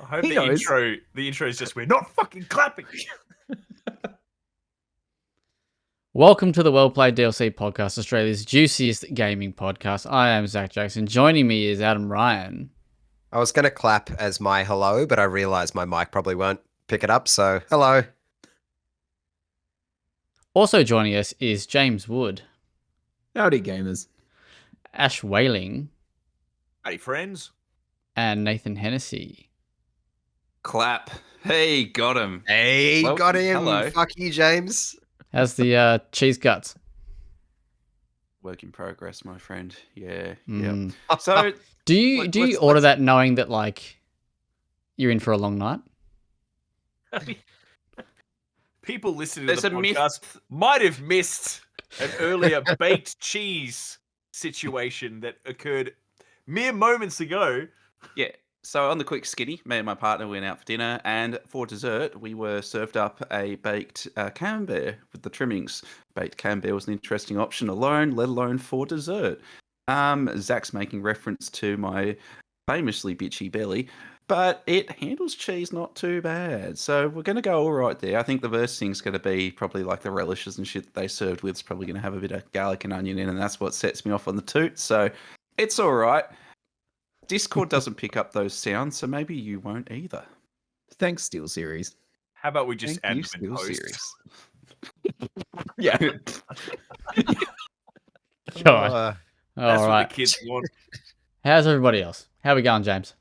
hope He knows. the intro is just we're not fucking clapping. Welcome to the WellPlayed DLC podcast, Australia's juiciest gaming podcast. I am Zach Jackson. Joining me is Adam Ryan. I was going to clap as my hello, but I realised my mic probably won't pick it up, so hello. Also joining us is James Wood. Howdy, gamers. Ash Whaling. Hey, friends. And Nathan Hennessy. Clap. Hey, got him. Hey, Well, got him. hello. Fuck you, James. How's the cheese guts? Work in progress, my friend. Yeah. Mm. Yeah. So, Do you order that knowing that like you're in for a long night? People listening There's to the a myth- podcast might have missed an earlier baked cheese situation that occurred mere moments ago. yeah. So on the quick skinny, me and my partner went out for dinner, and for dessert, we were served up a baked camembert with the trimmings. Baked camembert was an interesting option alone, let alone for dessert. Zach's making reference to my famously bitchy belly, but it handles cheese not too bad. So we're going to go all right there. I think the worst thing's going to be probably like the relishes and shit that they served with. It's probably going to have a bit of garlic and onion in, and that's what sets me off on the toot. So it's all right. Discord doesn't pick up those sounds, so maybe you won't either. Thanks, Steel Series. How about we just add Thank them you, in Steel post? Series. Yeah. God. That's All what right. the kids want. How's everybody else? How we going, James?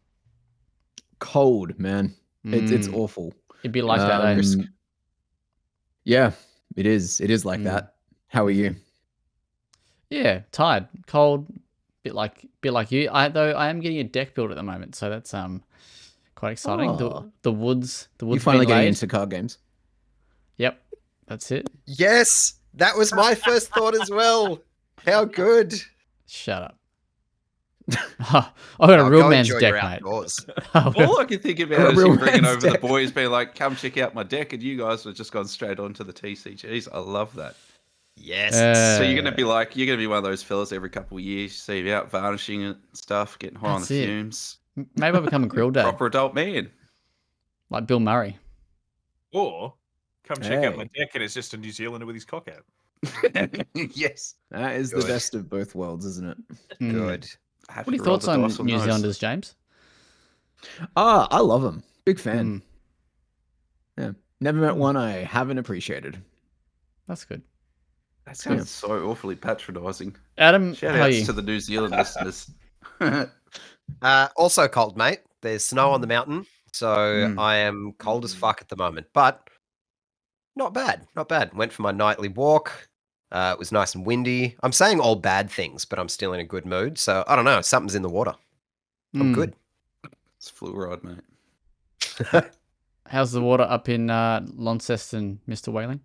Cold, man. It's awful. It'd be like that, eh? Yeah, it is. It is like that. How are you? Yeah, tired, cold, bit like you. I am getting a deck build at the moment, so that's quite exciting. Oh. The woods You finally being getting laid. into card games? Yep, that's it. Yes, that was my first thought as well. How good. Shut up. I've got a Oh, real go man's enjoy deck, your mate. outdoors. All I can think about is Real him bringing man's over the deck. boys, being like, "Come check out my deck," and you guys have just gone straight on to the TCGs. I love that. Yes. So you're gonna be one of those fellas every couple of years. You see him out varnishing and stuff, getting high on the That's it. fumes. Maybe I'll become a grill dad, Proper adult man. like Bill Murray. Or come check out my Hey. deck and it's just a New Zealander with his cock out. Yes. That is the Good. best of both worlds, isn't it? Mm. Good. What are your thoughts on New Zealanders, James? I love them. Big fan. Mm, Yeah. Never met one I haven't appreciated. that's good. That sounds so awfully patronising. Adam, Shout how are outs you? to the New Zealand listeners. Also cold, mate. There's snow on the mountain, so I am cold as fuck at the moment, but not bad. Not bad. Went for my nightly walk. It was nice and windy. I'm saying all bad things, but I'm still in a good mood. So I don't know. Something's in the water. I'm Mm. good. It's fluoride, mate. How's the water up in Launceston, Mr. Whaling?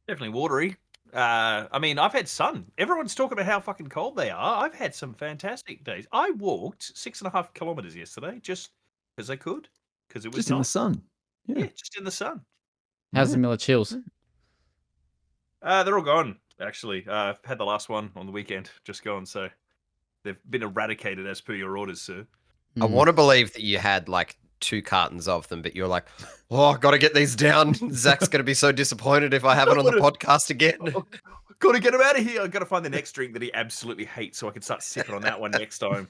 Definitely watery. I mean, I've had sun. Everyone's talking about how fucking cold they are. I've had some fantastic days. I walked 6.5 kilometers yesterday just because I could, because it was Just in the nice. sun. Yeah, just in the sun. How's the Yeah. Miller Chills? They're all gone, actually. I've had the last one on the weekend, just gone. So they've been eradicated as per your orders, sir. I want to believe that you had like 2 cartons of them, but you're like, oh, I got to get these down. Zach's going to be so disappointed if I have it on the podcast again. Got to get him out of here. I've got to find the next drink that he absolutely hates so I can start sipping on that one next time.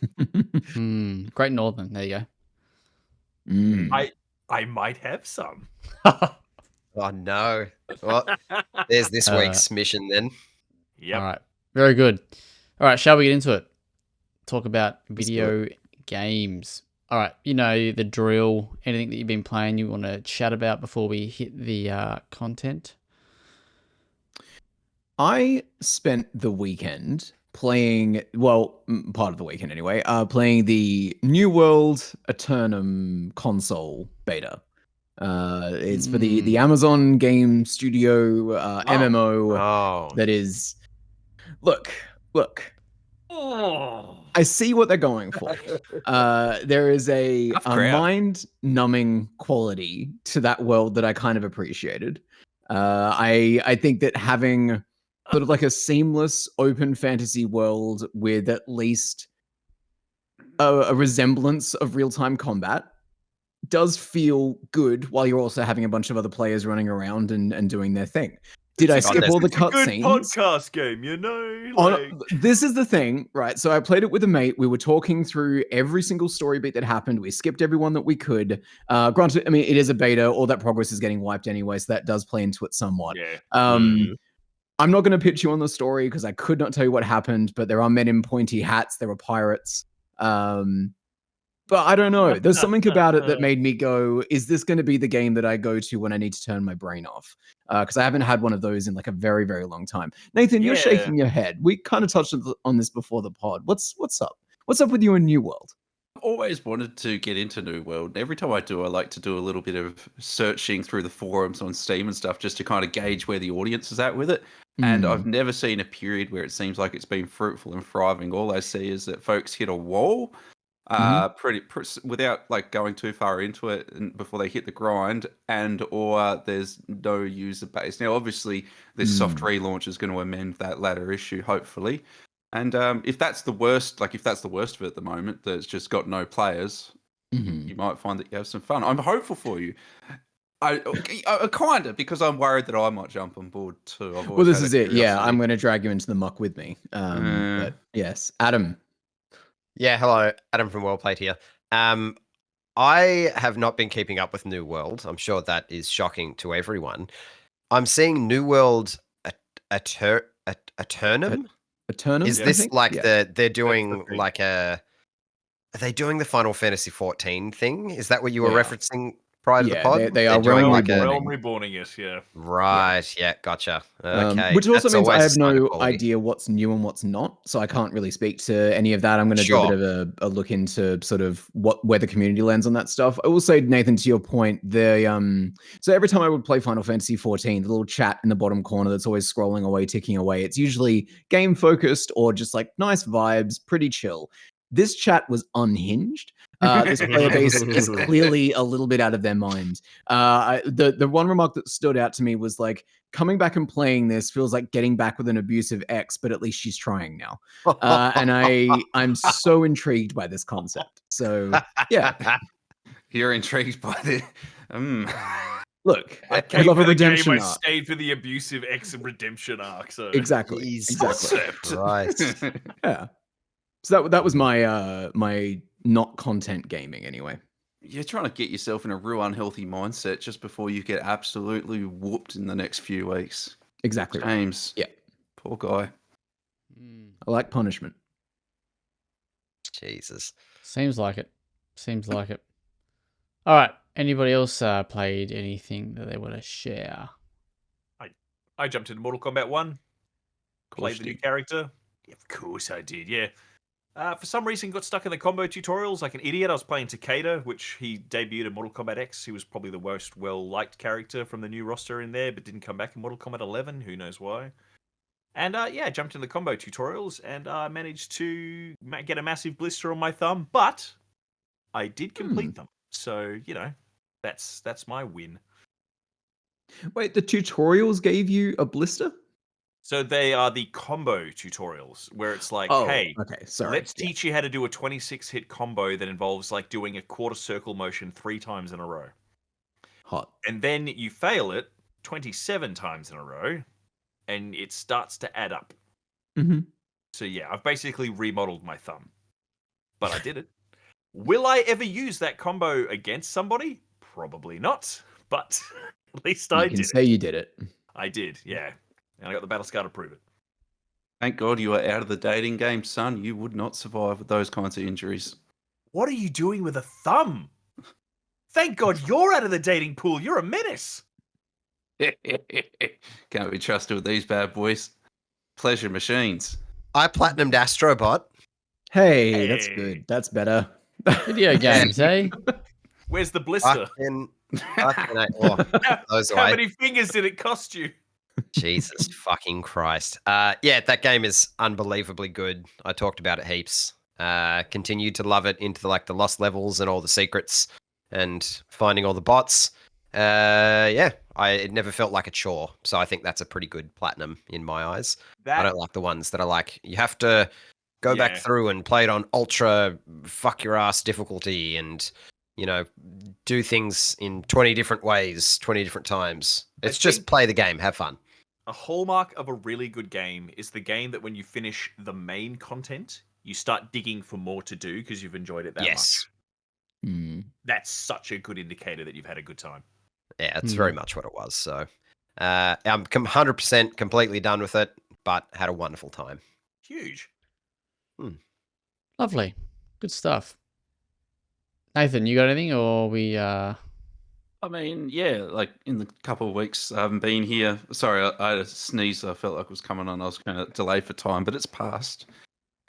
Great Northern. There you go. Mm. I might have some. Oh, no. Well, there's this week's mission then. Yep. All right. Very good. All right. Shall we get into it? Talk about video games. All right. You know the drill. Anything that you've been playing you want to chat about before we hit the content? I spent the weekend playing, part of the weekend anyway, playing the New World Eternum console beta. It's for the Amazon Game Studio MMO Oh. that is... Look. Oh. I see what they're going for. There is a Tough crowd. mind-numbing quality to that world that I kind of appreciated. I think that having sort of like a seamless open fantasy world with at least a resemblance of real-time combat does feel good while you're also having a bunch of other players running around and doing their thing. Did I skip all the It's a good cutscenes? podcast game, you know? This is the thing, right? So I played it with a mate. We were talking through every single story beat that happened. We skipped every one that we could. Granted, I mean, it is a beta. All that progress is getting wiped anyway, so that does play into it somewhat. Yeah. I'm not going to pitch you on the story because I could not tell you what happened, but there are men in pointy hats. There are pirates. But I don't know. There's something about it that made me go, is this going to be the game that I go to when I need to turn my brain off? Because I haven't had one of those in like a very, very long time. Nathan, you're shaking your head. We kind of touched on this before the pod. What's up? What's up with you in New World? I've always wanted to get into New World. Every time I do, I like to do a little bit of searching through the forums on Steam and stuff just to kind of gauge where the audience is at with it. And I've never seen a period where it seems like it's been fruitful and thriving. All I see is that folks hit a wall pretty without like going too far into it and before they hit the grind, and or there's no user base. Now, obviously, this soft relaunch is going to amend that latter issue, hopefully. And if that's the worst, like if that's the worst of it at the moment, that it's just got no players, you might find that you have some fun. I'm hopeful for you. I kind of, because I'm worried that I might jump on board too. Well, this is it. Yeah, I'm going to drag you into the muck with me. But yes, Adam. Yeah, hello, Adam from WellPlayed here. I have not been keeping up with New World. I'm sure that is shocking to everyone. I'm seeing New World Eternum. Eternum? Is this like they're doing like a? Are they doing the Final Fantasy 14 thing? Is that what you were referencing prior to the pod? They are Realm Reborning. Reborning, yes, yeah. Right, yeah, gotcha. Okay. Which also That's means I always have a sign of no quality. idea what's new and what's not, so I can't really speak to any of that. I'm going to do a bit of a look into sort of where the community lands on that stuff. I will say, Nathan, to your point, so every time I would play Final Fantasy 14, the little chat in the bottom corner that's always scrolling away, ticking away, it's usually game focused or just like nice vibes, pretty chill. This chat was unhinged. This player base is clearly a little bit out of their mind. The one remark that stood out to me was like, coming back and playing this feels like getting back with an abusive ex, but at least she's trying now. And I'm so intrigued by this concept. So yeah, you're intrigued by the. Look, I love a redemption I arc. stayed for the abusive ex and redemption arc. So Exactly. Right. Yeah. So that was my my not content gaming anyway. You're trying to get yourself in a real unhealthy mindset just before you get absolutely whooped in the next few weeks. Exactly. James. Yeah. Poor guy. I like punishment. Jesus. Seems like it. All right. Anybody else played anything that they want to share? I jumped into Mortal Kombat 1. Played the new character. Yeah, of course I did, yeah. For some reason, got stuck in the combo tutorials like an idiot. I was playing Takeda, which he debuted in Mortal Kombat X. He was probably the most well-liked character from the new roster in there, but didn't come back in Mortal Kombat 11. Who knows why? And I jumped in the combo tutorials and managed to get a massive blister on my thumb, but I did complete them. So, you know, that's my win. Wait, the tutorials gave you a blister? So they are the combo tutorials where it's like, hey, okay, sorry. Let's teach you how to do a 26-hit combo that involves like doing a quarter circle motion 3 times in a row. Hot. And then you fail it 27 times in a row and it starts to add up. So yeah, I've basically remodeled my thumb. But I did it. Will I ever use that combo against somebody? Probably not. But at least I did it. You can say you did it. I did, yeah. And I got the battle scar to prove it. Thank God you are out of the dating game, son. You would not survive with those kinds of injuries. What are you doing with a thumb? Thank God you're out of the dating pool. You're a menace. Can't be trusted with these bad boys. Pleasure machines. I platinumed Astrobot. Hey, that's good. That's better. Video games, eh? Where's the blister? How many fingers did it cost you? Jesus fucking Christ. Yeah, that game is unbelievably good. I talked about it heaps. Continued to love it into the lost levels and all the secrets and finding all the bots. It never felt like a chore. So I think that's a pretty good platinum in my eyes. I don't like the ones that are like, you have to go back through and play it on ultra fuck your ass difficulty and do things in 20 different ways, 20 different times. It's just think- play the game, have fun. A hallmark of a really good game is the game that when you finish the main content, you start digging for more to do because you've enjoyed it that Yes. much. Mm. That's such a good indicator that you've had a good time. Yeah, it's very much what it was. So I'm 100% completely done with it, but had a wonderful time. Huge. Lovely. Good stuff. Nathan, you got anything, or we? I mean, yeah, like in the couple of weeks I haven't been here. Sorry, I had a sneeze. I felt like it was coming on. I was going to delay for time, but it's passed.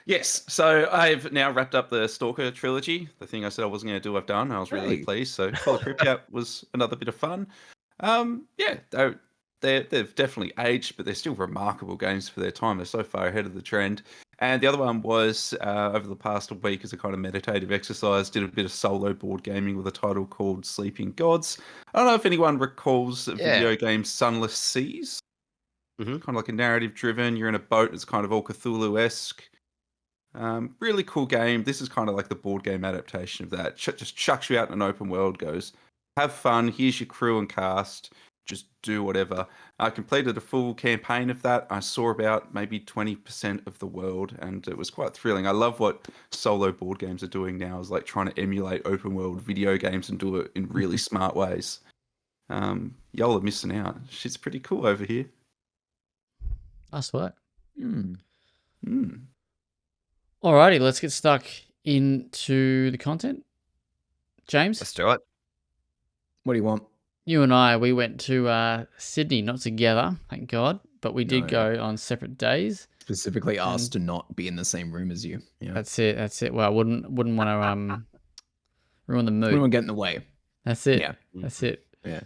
Yes, so I've now wrapped up the Stalker trilogy. The thing I said I wasn't going to do, I've done. I was really Hey. pleased. So Call of Pripyat was another bit of fun. Yeah, they've definitely aged, but they're still remarkable games for their time. They're so far ahead of the trend. And the other one was over the past week as a kind of meditative exercise, did a bit of solo board gaming with a title called Sleeping Gods. I don't know if anyone recalls the video game Sunless Seas. Mhm. Kind of like a narrative driven. You're in a boat. It's kind of all Cthulhu-esque. Really cool game. This is kind of like the board game adaptation of that. Just chucks you out in an open world, goes, have fun, here's your crew and cast, just do whatever. I completed a full campaign of that. I saw about maybe 20% of the world, and it was quite thrilling. I love what solo board games are doing now, is like trying to emulate open world video games and do it in really smart ways. Y'all are missing out. Shit's pretty cool over here. Nice work. Mm. Alrighty, let's get stuck into the content. James, Let's do it. What do you want? you and I, we went to Sydney, not together, thank God, but we did No. go on separate days. Specifically asked to not be in the same room as you. Yeah. That's it. That's it. Well, I wouldn't want to ruin the mood. We won't get in the way. That's it. Yeah. That's it. Yeah.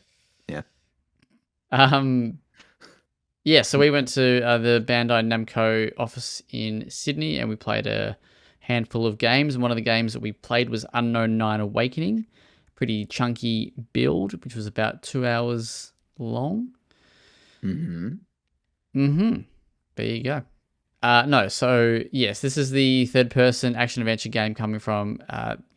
Yeah, so we went to the Bandai Namco office in Sydney and we played a handful of games. And one of the games that we played was Unknown 9 Awakening. Pretty chunky build, which was about 2 hours long. Mm-hmm. There you go. So yes, this is the third-person action-adventure game coming from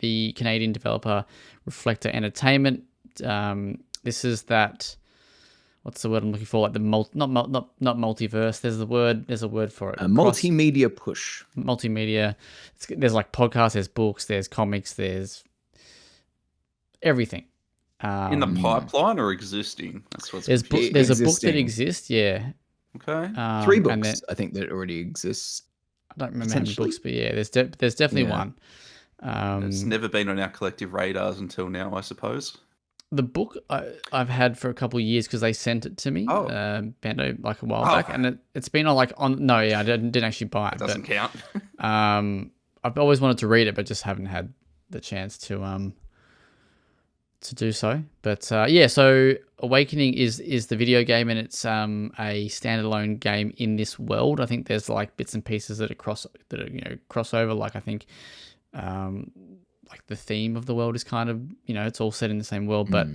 the Canadian developer Reflector Entertainment. This is that. What's the word I'm looking for? Like the not multiverse. There's a word for it. A multimedia push. Multimedia. There's like podcasts. There's books. There's comics. There's everything. In the pipeline or existing? That's what's there's confusing. there's a book that Existing. exists. Yeah. Okay. 3 and books, then- I think, that already exist. I don't remember how many Potentially. books, but yeah, there's definitely Yeah. one. It's never been on our collective radars until now, I suppose. The book I've had for a couple of years because they sent it to me, Oh. Bandai, like a while Oh. back, and it's been on no, yeah, I didn't actually buy it. It doesn't count. But, I've always wanted to read it, but just haven't had the chance to do so. But yeah, so Awakening is the video game, and it's a standalone game in this world. I think there's like bits and pieces that are crossover. Like I think like the theme of the world is kind of, it's all set in the same world, but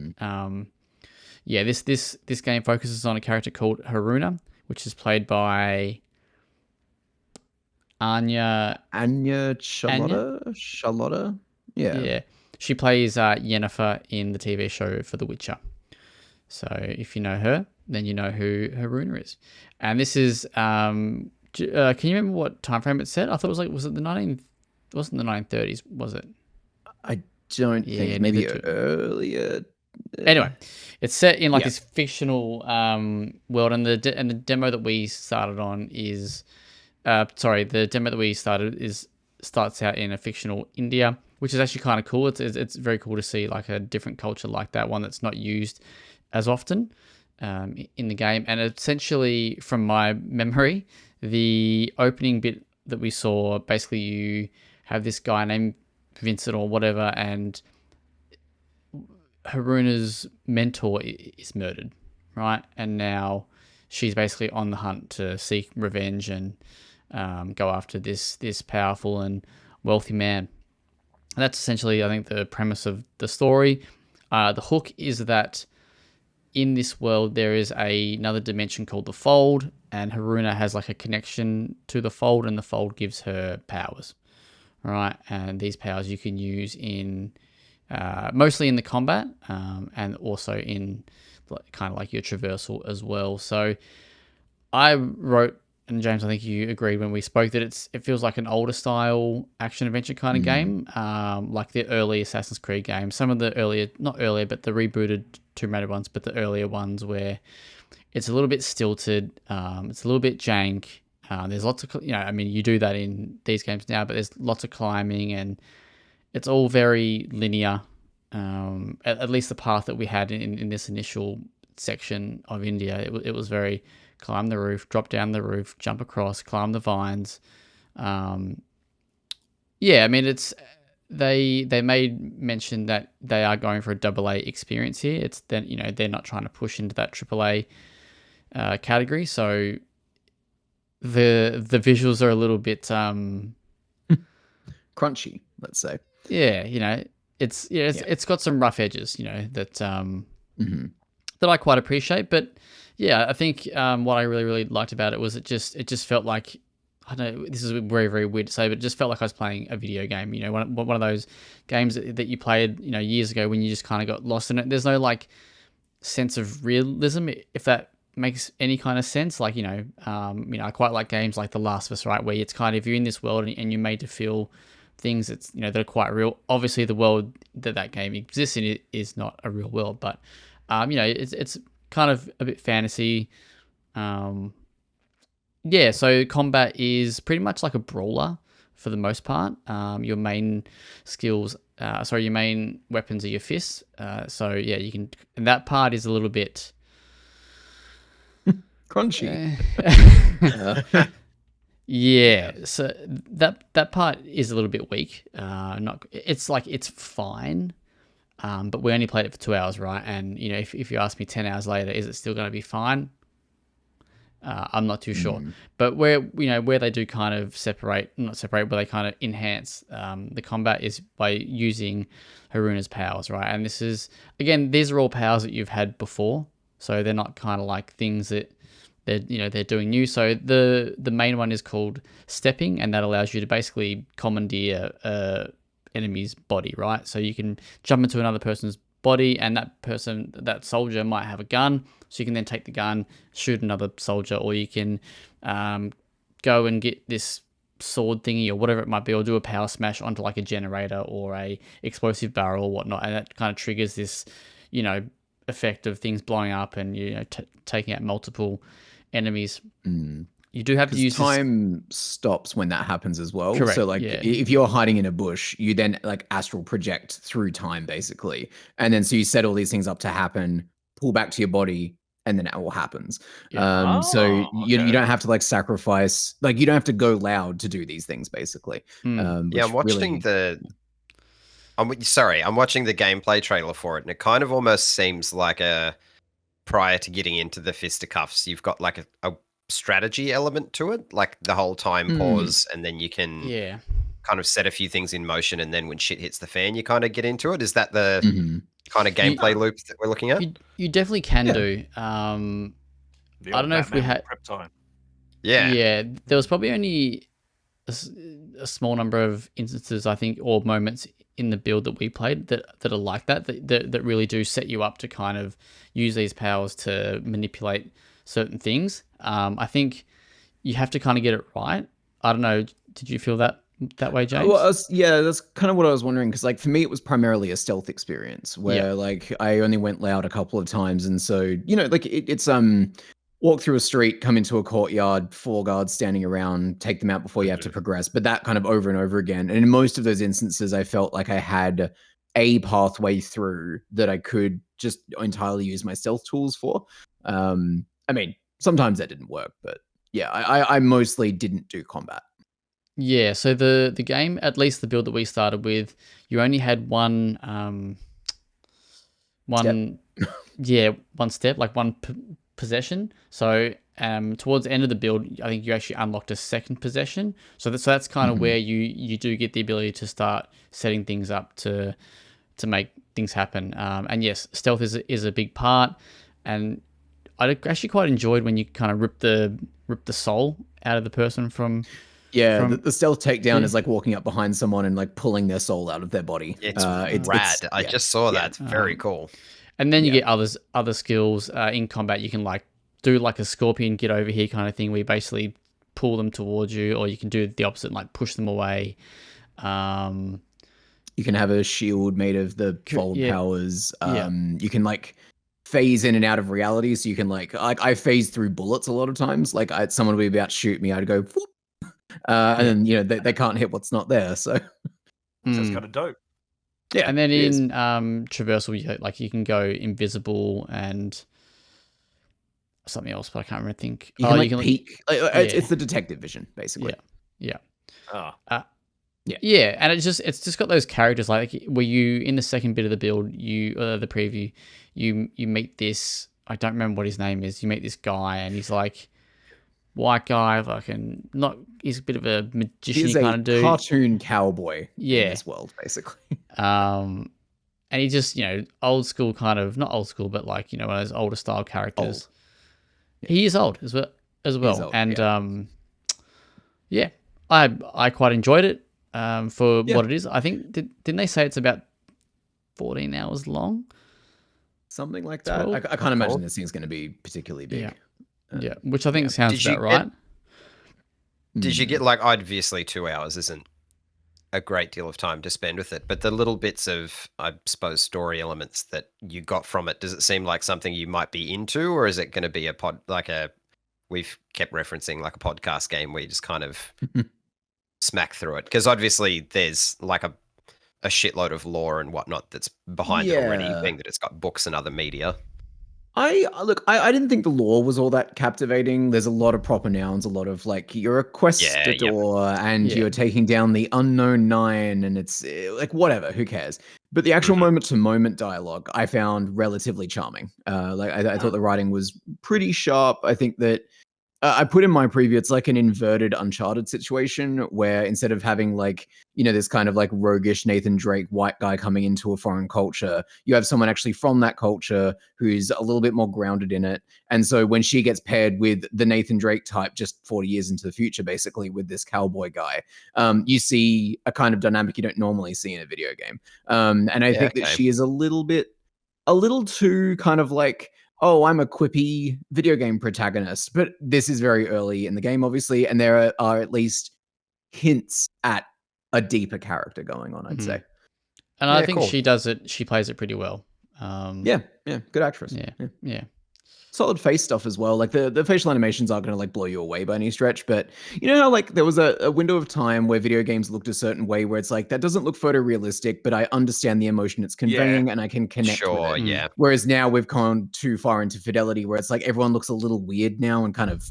yeah, this game focuses on a character called Haruna, which is played by Anya Charlotta? Yeah. Yeah. She plays Yennefer in the TV show for The Witcher. So if you know her, then you know who Haruna is. And this is can you remember what time frame it set? I thought it was it wasn't the 1930s, was it? I don't think. Maybe neither do- earlier. Anyway, it's set in like this fictional world, and the demo that we started on is the demo that we started starts out in a fictional India, which is actually kind of cool. It's very cool to see like a different culture like that, one that's not used as often in the game. And essentially, from my memory, the opening bit that we saw, basically you have this guy named Vincent or whatever, and Haruna's mentor is murdered, right? And now she's basically on the hunt to seek revenge and go after this powerful and wealthy man. And that's essentially, I think, the premise of the story. The hook is that in this world there is another dimension called the Fold, and Haruna has like a connection to the Fold, and the Fold gives her powers, right? And these powers you can use in mostly in the combat, and also in kind of like your traversal as well. So I wrote, and James, I think you agreed when we spoke, that it feels like an older style action adventure kind of game, like the early Assassin's Creed games. Some of the earlier, not earlier, but the rebooted Tomb Raider ones, but the earlier ones where it's a little bit stilted, it's a little bit jank. There's lots of, I mean, you do that in these games now, but there's lots of climbing, and it's all very linear. At least the path that we had in this initial section of India, it was very climb the roof, drop down the roof, jump across, climb the vines. Yeah, I mean, they made mention that they are going for a AA experience here. It's then they're not trying to push into that AAA category, so the visuals are a little bit crunchy, let's say. Yeah, it's got some rough edges, that that I quite appreciate. But yeah, I think what I really liked about it was it just felt like, I don't know, this is very, very weird to say, but it just felt like I was playing a video game. One of those games that you played years ago when you just kind of got lost in it. There's no like sense of realism, if that makes any kind of sense. Like I quite like games like The Last of Us, right, where it's kind of, you're in this world and you're made to feel things that's that are quite real. Obviously, the world that game exists in is not a real world, but it's kind of a bit fantasy. Yeah, so combat is pretty much like a brawler for the most part. Your main your main weapons are your fists. So yeah, you can, and that part is a little bit crunchy. Yeah, so that part is a little bit weak. It's fine, but we only played it for 2 hours, right? And if you ask me 10 hours later, is it still going to be fine? I'm not too sure. But where they do kind of not separate, but they kind of enhance the combat is by using Haruna's powers, right? And these are all powers that you've had before, so they're not kind of like things that they're doing new. So the main one is called stepping, and that allows you to basically commandeer enemy's body, right? So you can jump into another person's body, and that soldier might have a gun, so you can then take the gun, shoot another soldier, or you can go and get this sword thingy or whatever it might be, or do a power smash onto like a generator or a explosive barrel or whatnot, and that kind of triggers this effect of things blowing up and taking out multiple enemies. You do have to use time stops when that happens as well. Correct, So like if you're hiding in a bush, you then like astral project through time basically, and then so you set all these things up to happen, pull back to your body, and then it all happens. So you don't have to like sacrifice, like you don't have to go loud to do these things basically. I'm watching I'm watching the gameplay trailer for it, and it kind of almost seems like prior to getting into the fisticuffs, you've got like a strategy element to it, like the whole time pause, and then you can kind of set a few things in motion, and then when shit hits the fan, you kind of get into it. Is that the kind of gameplay loop that we're looking at? You definitely can do. I don't know if we had prep time. Yeah, there was probably only a small number of instances, I think, or moments in the build that we played that are like that really do set you up to kind of use these powers to manipulate certain things. I think you have to kind of get it right. I don't know. Did you feel that way, James? Well, that's kind of what I was wondering, because like for me, it was primarily a stealth experience where like I only went loud a couple of times, and so like it's walk through a street, come into a courtyard, 4 guards standing around, take them out before you have to progress. But that kind of over and over again. And in most of those instances, I felt like I had a pathway through that I could just entirely use my stealth tools for. I mean, sometimes that didn't work, but yeah, I mostly didn't do combat. Yeah, so the game, at least the build that we started with, you only had one step, like one possession. So towards the end of the build, I think you actually unlocked a second possession. So that's kind of where you do get the ability to start setting things up to make things happen. And yes, stealth is a big part. And I actually quite enjoyed when you kind of rip the soul out of the person from Yeah, From- the stealth takedown Yeah. is like walking up behind someone and like pulling their soul out of their body. It's rad. I yeah. just saw Yeah. that. It's very cool. And then you Yeah. get other skills in combat. You can like do like a scorpion get over here kind of thing, where you basically pull them towards you, or you can do the opposite, and like push them away. You can have a shield made of the fold yeah. powers. Yeah. You can like phase in and out of reality, so you can like I phase through bullets a lot of times. Like someone would be about to shoot me, I'd go, whoop, and then you know they can't hit what's not there. So That's kind of dope. yeah, And then it is. in traversal, you can go invisible and something else, but I can't remember. Think you can like peek. It's the detective vision, basically. Yeah. Oh. Yeah, and it's just got those characters like where you in the second bit of the build, the preview, you meet this, I don't remember what his name is. You meet this guy and he's like white guy, fucking not. He's a bit of a magician kind of dude, cartoon cowboy. Yeah. In this world, basically. And he just old school kind of, not old school, but like one of those older style characters. Yeah. He is old as well, old, and I quite enjoyed it. For what it is. I think, didn't they say it's about 14 hours long? Something like that. 12? I can't imagine this thing's going to be particularly big. Yeah, which I think sounds about right. Did you get, like, obviously 2 hours isn't a great deal of time to spend with it, but the little bits of, I suppose, story elements that you got from it, does it seem like something you might be into, or is it going to be we've kept referencing like a podcast game where you just kind of smack through it? Because obviously there's like a shitload of lore and whatnot that's behind it already, being that it's got books and other media. I didn't think the lore was all that captivating. There's a lot of proper nouns, a lot of like you're a questador and you're taking down the unknown 9, and it's like whatever, who cares? But the actual moment to moment dialogue I found relatively charming. I thought the writing was pretty sharp. I think that I put in my preview, it's like an inverted Uncharted situation where instead of having like, this kind of like roguish Nathan Drake white guy coming into a foreign culture, you have someone actually from that culture who's a little bit more grounded in it. And so when she gets paired with the Nathan Drake type just 40 years into the future, basically with this cowboy guy, you see a kind of dynamic you don't normally see in a video game. And I think that she is a little too kind of like, oh, I'm a quippy video game protagonist. But this is very early in the game, obviously, and there are at least hints at a deeper character going on, I'd say. And I think she does it. She plays it pretty well. Yeah, good actress. Yeah. Solid face stuff as well. Like the facial animations aren't going to like blow you away by any stretch, but you know how like there was a window of time where video games looked a certain way where it's like that doesn't look photorealistic, but I understand the emotion it's conveying and I can connect with it. Yeah. Whereas now we've gone too far into fidelity where it's like everyone looks a little weird now and kind of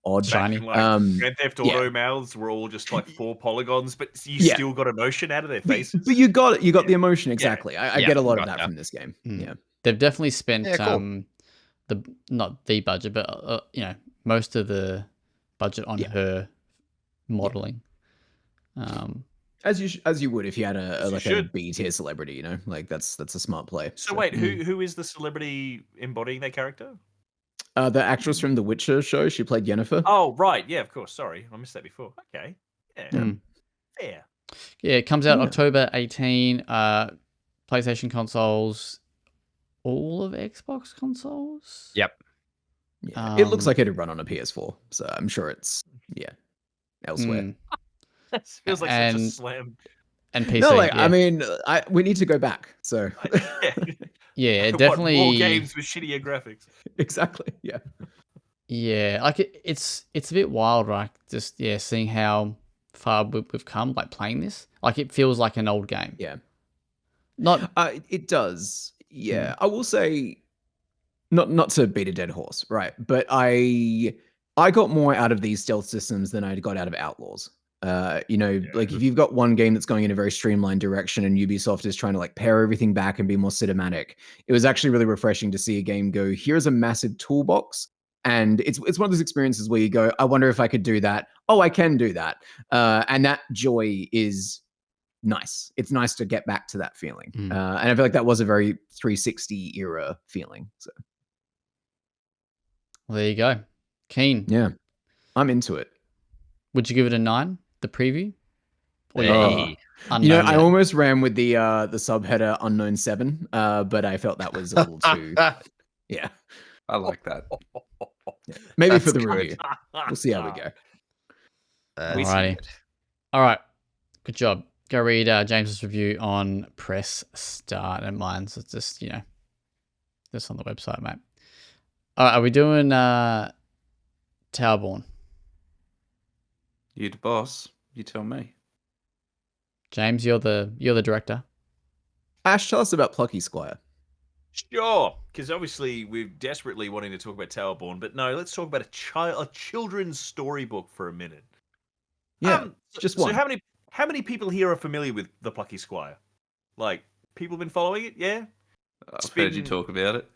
odd. Shiny. Like Grand Theft Auto mouths were all just like 4 polygons, but you still got emotion out of their faces. But you got the emotion exactly. I get a lot of that from this game. Yeah, they've definitely spent not the budget, but most of the budget on her modeling. As you would if you had a B tier celebrity, like that's a smart play. So wait, who is the celebrity embodying that character? The actress from the Witcher show. She played Yennefer. Oh right, yeah, of course. Sorry, I missed that before. Okay, fair. Yeah, it comes out October 18. PlayStation consoles. All of Xbox consoles? Yep. Yeah. It looks like it'd run on a PS4, so I'm sure it's elsewhere. Feels like such a slam. And PC. No, I mean, we need to go back. So yeah, definitely more games with shittier graphics. Exactly. Yeah. Yeah, like it's a bit wild, right? Just seeing how far we've come, like playing this. Like it feels like an old game. Yeah. Not. It does. Yeah, I will say, not to beat a dead horse, right? But I got more out of these stealth systems than I got out of Outlaws. Like if you've got one game that's going in a very streamlined direction and Ubisoft is trying to like pare everything back and be more cinematic, it was actually really refreshing to see a game go, here's a massive toolbox. And it's one of those experiences where you go, I wonder if I could do that. Oh, I can do that. And that joy is nice. It's nice to get back to that feeling. And I feel like that was a very 360 era feeling. So well, there you go. Keen. Yeah. I'm into it. Would you give it a 9? The preview? Or Hey. You know, unknown I yet? almost ran with the subheader unknown 7, but I felt that was a little too. Yeah, I like that. maybe That's for the good. review. We'll see how we go. That's Alrighty. good. All right. Good job. Go read James's review on Press Start, and mine's just, just on the website, mate. All right, are we doing Towerborn? You the boss. You tell me. James, you're the director. Ash, tell us about Plucky Squire. Sure, because obviously we're desperately wanting to talk about Towerborn, but no, let's talk about a children's storybook for a minute. Yeah, just one. So how many people here are familiar with the Plucky Squire? Like, people been following it? Yeah, I've heard you talk about it.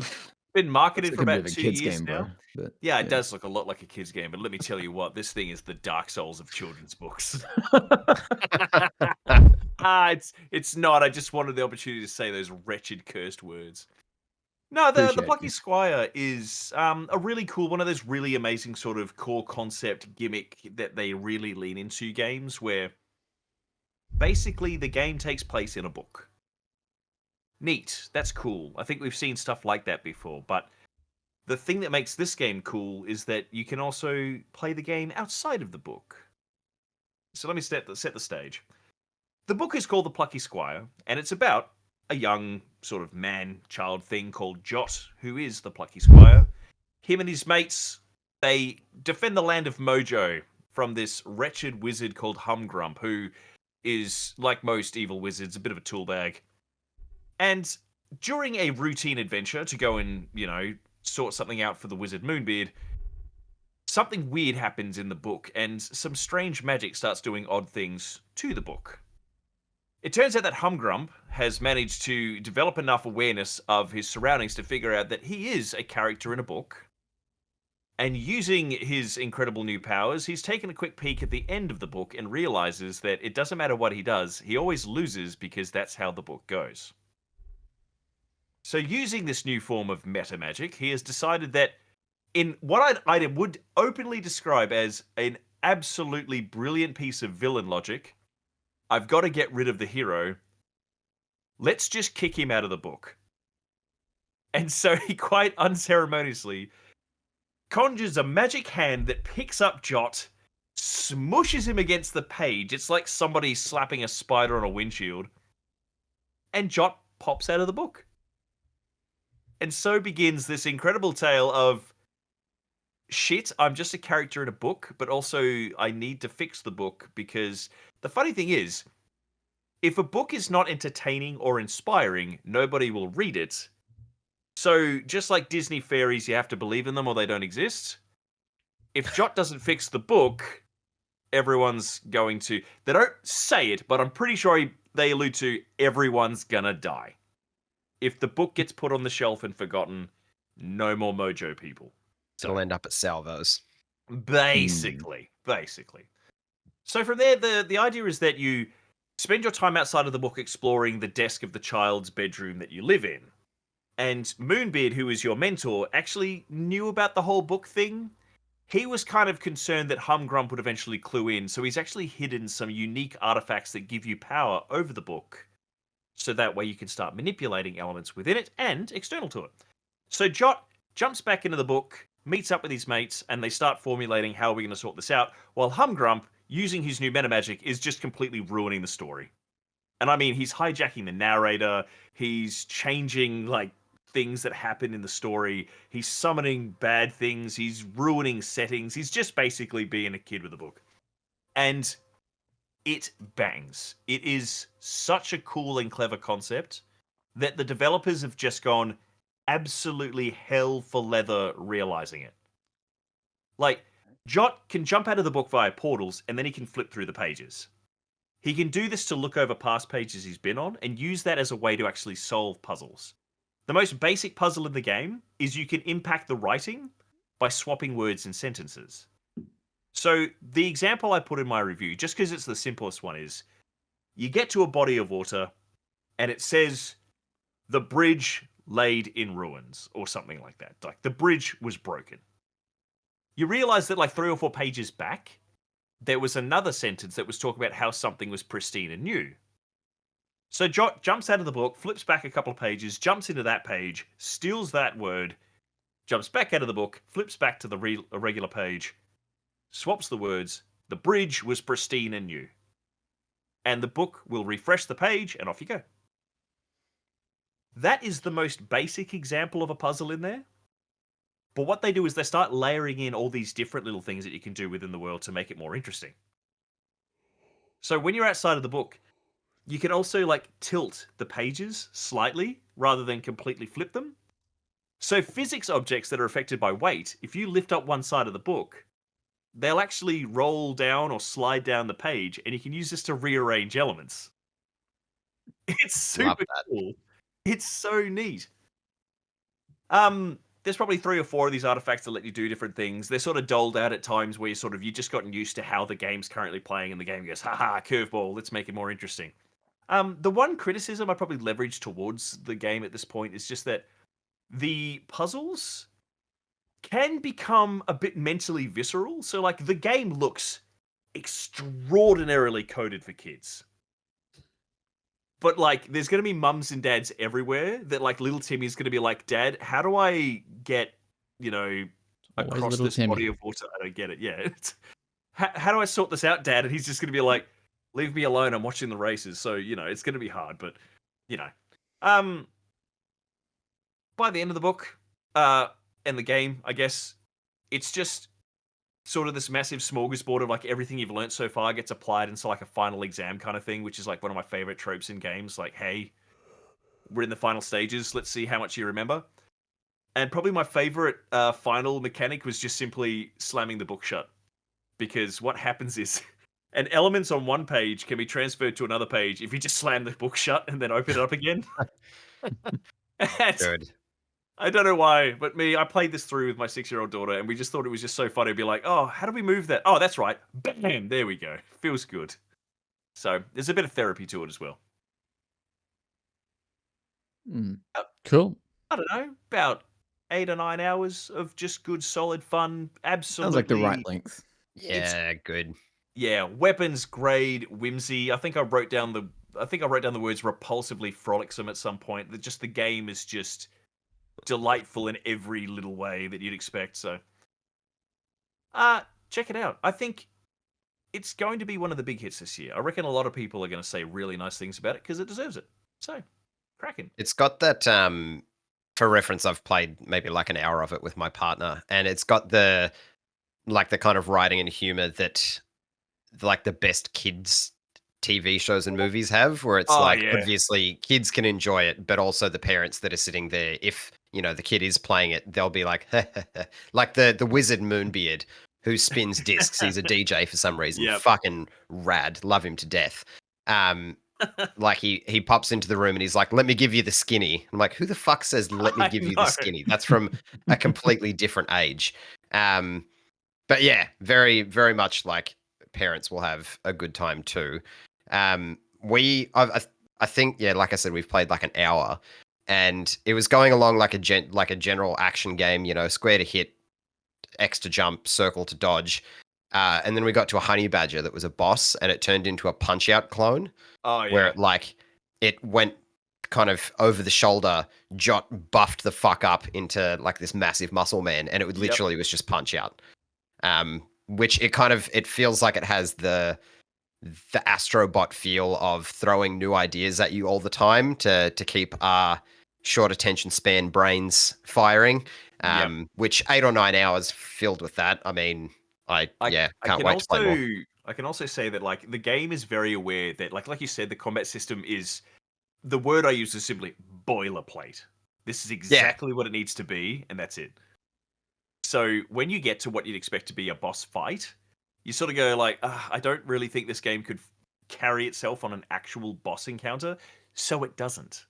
been marketed Looks for like a bit about of a 2 kid's years game, now. bro. But, Yeah, it does look a lot like a kid's game, but let me tell you what, this thing is the Dark Souls of children's books. It's not. I just wanted the opportunity to say those wretched cursed words. No, the Appreciate Plucky you. Squire is a really cool, one of those really amazing sort of core concept gimmick that they really lean into games where basically the game takes place in a book. Neat. That's cool. I think we've seen stuff like that before, but the thing that makes this game cool is that you can also play the game outside of the book. So let me set the stage. The book is called The Plucky Squire, and it's about a young sort of man-child thing called Jot, who is the Plucky Squire. Him and his mates, they defend the land of Mojo from this wretched wizard called Humgrump, who is, like most evil wizards, a bit of a tool bag. And during a routine adventure to go and, sort something out for the wizard Moonbeard, something weird happens in the book, and some strange magic starts doing odd things to the book. It turns out that Humgrump has managed to develop enough awareness of his surroundings to figure out that he is a character in a book. And using his incredible new powers, he's taken a quick peek at the end of the book and realizes that it doesn't matter what he does, he always loses because that's how the book goes. So using this new form of meta magic, he has decided that in what I would openly describe as an absolutely brilliant piece of villain logic, I've got to get rid of the hero. Let's just kick him out of the book. And so he quite unceremoniously conjures a magic hand that picks up Jot, smushes him against the page. It's like somebody slapping a spider on a windshield. And Jot pops out of the book. And so begins this incredible tale of, shit, I'm just a character in a book, but also I need to fix the book because the funny thing is, if a book is not entertaining or inspiring, nobody will read it. So just like Disney fairies, you have to believe in them or they don't exist. If Jot doesn't fix the book, everyone's going to... They don't say it, but I'm pretty sure they allude to everyone's gonna die. If the book gets put on the shelf and forgotten, no more Mojo people. It'll end up at Salvo's. Basically. So from there, the idea is that you spend your time outside of the book exploring the desk of the child's bedroom that you live in. And Moonbeard, who is your mentor, actually knew about the whole book thing. He was kind of concerned that Humgrump would eventually clue in, so he's actually hidden some unique artifacts that give you power over the book. So that way you can start manipulating elements within it and external to it. So Jot jumps back into the book, meets up with his mates, and they start formulating how we're going to sort this out, while Humgrump, using his new meta magic, is just completely ruining the story. And I mean, he's hijacking the narrator, he's changing, things that happen in the story, he's summoning bad things, he's ruining settings, he's just basically being a kid with a book. And it bangs. It is such a cool and clever concept that the developers have just gone absolutely hell for leather realizing it. Jot can jump out of the book via portals, and then he can flip through the pages. He can do this to look over past pages he's been on, and use that as a way to actually solve puzzles. The most basic puzzle in the game is you can impact the writing by swapping words and sentences. So the example I put in my review, just because it's the simplest one, is you get to a body of water and it says the bridge laid in ruins or something like that. Like the bridge was broken. You realize that 3 or 4 pages back, there was another sentence that was talking about how something was pristine and new. So Jot jumps out of the book, flips back a couple of pages, jumps into that page, steals that word, jumps back out of the book, flips back to the regular page, swaps the words. The bridge was pristine and new. And the book will refresh the page, and off you go. That is the most basic example of a puzzle in there. But what they do is they start layering in all these different little things that you can do within the world to make it more interesting. So when you're outside of the book, you can also like tilt the pages slightly rather than completely flip them. So physics objects that are affected by weight, if you lift up one side of the book, they'll actually roll down or slide down the page, and you can use this to rearrange elements. It's super cool. It's so neat. There's probably 3 or 4 of these artifacts that let you do different things. They're sort of doled out at times where you just gotten used to how the game's currently playing, and the game goes, haha, curveball, let's make it more interesting. The one criticism I probably leverage towards the game at this point is just that the puzzles can become a bit mentally visceral. So, like, the game looks extraordinarily coded for kids. But, like, there's going to be mums and dads everywhere that, like, little Timmy's going to be like, Dad, how do I get, across this body of water? I don't get it. Yeah. How do I sort this out, Dad? And he's just going to be like, leave me alone. I'm watching the races. So, it's going to be hard. But, by the end of the book and the game, I guess, it's just sort of this massive smorgasbord of like everything you've learned so far gets applied into like a final exam kind of thing, which is like one of my favorite tropes in games. Like, hey, we're in the final stages. Let's see how much you remember. And probably my favorite final mechanic was just simply slamming the book shut. Because what happens is and elements on one page can be transferred to another page if you just slam the book shut and then open it up again. Good. I don't know why, but I played this through with my 6-year-old daughter, and we just thought it was just so funny to be like, oh, how do we move that? Oh, that's right. Bam! There we go. Feels good. So there's a bit of therapy to it as well. Cool. I don't know, about 8 or 9 hours of just good, solid fun. Absolutely. Sounds like the right length. Yeah, good. Yeah, weapons, grade, whimsy. I think I wrote down the words repulsively frolicsome at some point. That just the game is just delightful in every little way that you'd expect. So, check it out. I think it's going to be one of the big hits this year. I reckon a lot of people are going to say really nice things about it because it deserves it. So, cracking. It's got that. For reference, I've played maybe like an hour of it with my partner, and it's got the kind of writing and humor that like the best kids TV shows and movies have, where it's obviously kids can enjoy it, but also the parents that are sitting there, if the kid is playing it, they'll be like like the wizard Moonbeard who spins discs. He's a DJ for some reason. Yep. Fucking rad. Love him to death. Like he pops into the room and he's like, let me give you the skinny. I'm like, who the fuck says let me give you the skinny? That's from a completely different age. But yeah, very, very much like parents will have a good time too. I think, yeah, like I said, we've played like an hour, and it was going along like a general action game, square to hit, X to jump, circle to dodge. And then we got to a honey badger that was a boss, and it turned into a punch out clone. Oh, yeah. Where it went kind of over the shoulder, Jot buffed the fuck up into like this massive muscle man, and it literally was just punch out. Which it feels like it has the Astrobot feel of throwing new ideas at you all the time to keep our short attention span brains firing. Which 8 or 9 hours filled with that. I mean, I can't wait to play more. I can also say that like the game is very aware that like you said, the combat system is, the word I use is simply boilerplate. This is exactly what it needs to be, and that's it. So when you get to what you'd expect to be a boss fight, you sort of go like, I don't really think this game could carry itself on an actual boss encounter, so it doesn't.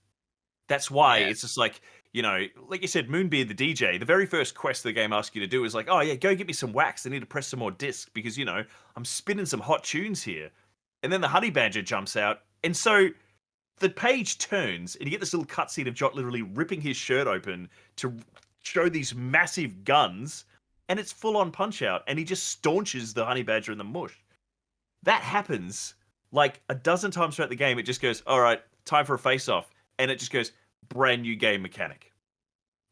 That's why it's just like, like you said, Moonbeard the DJ, the very first quest the game asks you to do is like, oh yeah, go get me some wax. I need to press some more discs because, I'm spinning some hot tunes here. And then the honey badger jumps out. And so the page turns and you get this little cutscene of Jot literally ripping his shirt open to show these massive guns. And it's full on punch out. And he just staunches the honey badger in the mush. That happens like a dozen times throughout the game. It just goes, all right, time for a face-off. And it just goes, brand new game mechanic.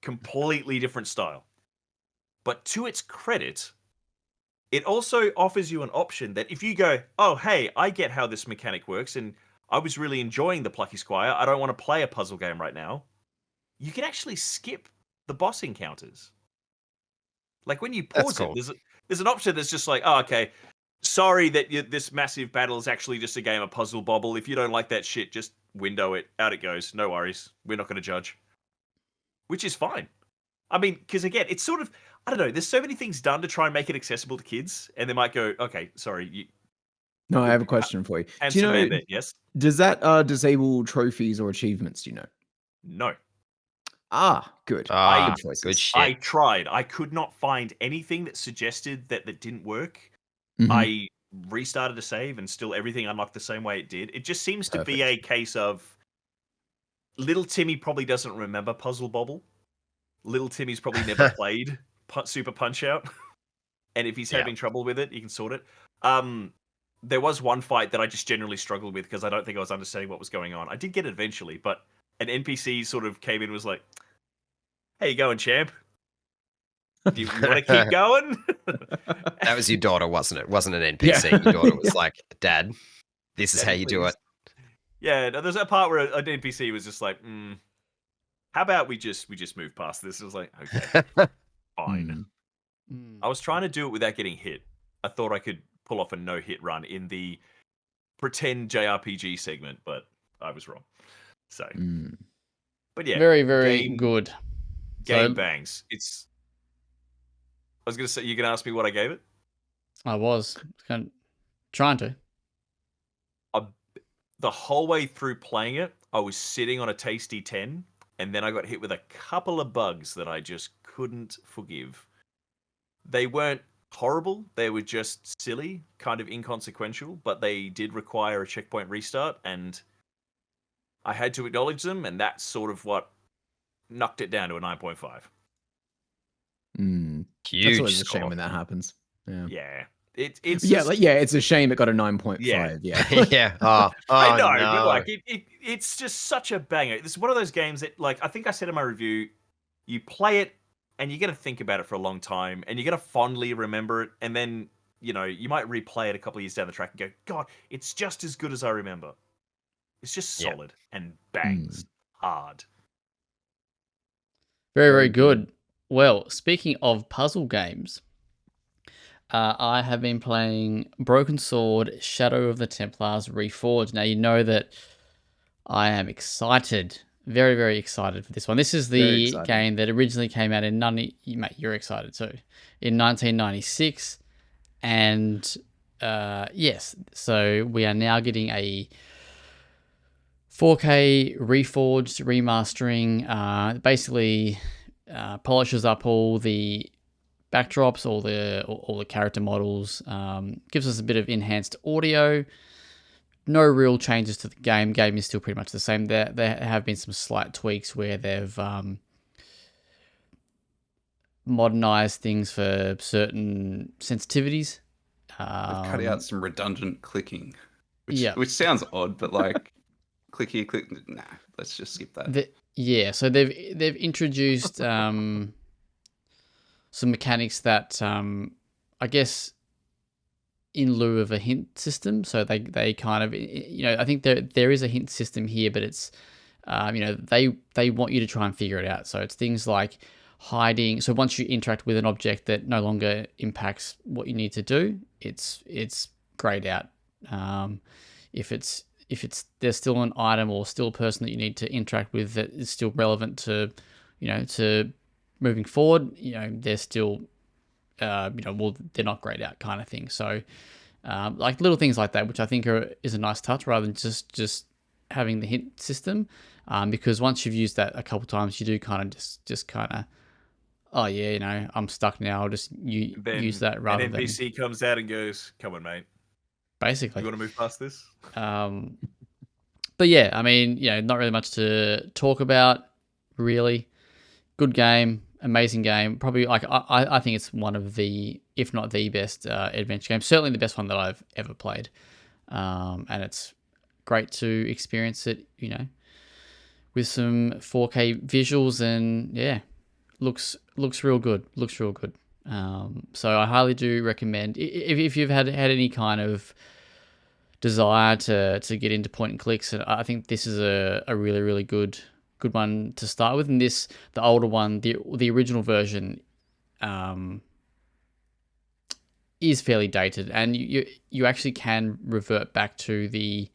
Completely different style. But to its credit, it also offers you an option that if you go, oh, hey, I get how this mechanic works, and I was really enjoying the Plucky Squire, I don't want to play a puzzle game right now, you can actually skip the boss encounters. Like when you pause cool. it, there's an option that's just like, oh, okay, sorry that this massive battle is actually just a game of puzzle bobble. If you don't like that shit, just window it. Out it goes. No worries. We're not going to judge. Which is fine. I mean, because again, it's sort of, I don't know, there's so many things done to try and make it accessible to kids, and they might go, okay, sorry. No, I have a question for you. Do you Handsome know, man there, yes? does that disable trophies or achievements? Do you know? No. Ah, good. Ah, Good choices. good shit. I tried. I could not find anything that suggested that didn't work. Mhm. I restarted a save and still everything unlocked the same way it did. It just seems to be a case of little Timmy probably doesn't remember Puzzle Bobble. Little Timmy's probably never played Super Punch Out. And if he's having trouble with it, you can sort it. There was one fight that I just generally struggled with because I don't think I was understanding what was going on. I did get it eventually, but an NPC sort of came in and was like, "How you going, champ? Do you want to keep going?" That was your daughter, wasn't it? Wasn't an NPC. Your daughter was like, Dad, this is how you do it. Yeah, no, there's a part where an NPC was just like, how about we just move past this? It was like, okay, fine. I was trying to do it without getting hit. I thought I could pull off a no-hit run in the pretend JRPG segment, but I was wrong. So, but yeah, very, very good. Game bangs. It's. I was gonna say, you can ask me what I gave it. I was trying to. The whole way through playing it, I was sitting on a tasty 10, and then I got hit with a couple of bugs that I just couldn't forgive. They weren't horrible, they were just silly, kind of inconsequential, but they did require a checkpoint restart, and I had to acknowledge them, and that's sort of what knocked it down to a 9.5. Huge That's always score. a shame when that happens. Yeah. It's it's a shame it got a 9.5. Yeah. Yeah. Oh, I know, no. but like it's just such a banger. This is one of those games that, like, I think I said in my review, you play it and you're gonna think about it for a long time, and you're gonna fondly remember it, and then you might replay it a couple of years down the track and go, God, it's just as good as I remember. It's just solid and bangs hard. Very, very good. Well, speaking of puzzle games, I have been playing Broken Sword, Shadow of the Templars Reforged. Now, you know that I am excited, very, very excited for this one. This is the game that originally came out in, mate, you're excited too, in 1996. And yes, so we are now getting a 4K Reforged remastering, basically polishes up all the backdrops, all the character models, gives us a bit of enhanced audio. No real changes to the game. Game is still pretty much the same. There have been some slight tweaks where they've modernized things for certain sensitivities. They've cut out some redundant clicking, which sounds odd, but like click here, click. Nah, let's just skip that. So they've introduced some mechanics that I guess in lieu of a hint system. So they kind of, I think there is a hint system here, but it's they want you to try and figure it out. So it's things like hiding. So once you interact with an object that no longer impacts what you need to do, it's grayed out. If there's still an item or still a person that you need to interact with that is still relevant to moving forward, they're still, they're not grayed out kind of thing. So, like little things like that, which I think is a nice touch rather than just having the hint system, because once you've used that a couple times, you do kind of just kind of, oh yeah, I'm stuck now. I'll just use that rather than. An NPC comes out and goes, "Come on, mate." Basically, you want to move past this? But yeah, I mean, not really much to talk about, really. Good game. amazing game. Probably like I think it's one of the, if not the best adventure game. Certainly the best one that I've ever played. And it's great to experience it, with some 4K visuals, and looks real good. Looks real good. So I highly do recommend, if you've had any kind of desire to get into point and clicks, and I think this is a really, really good one to start with. And the older one, the original version, is fairly dated, and you actually can revert back to the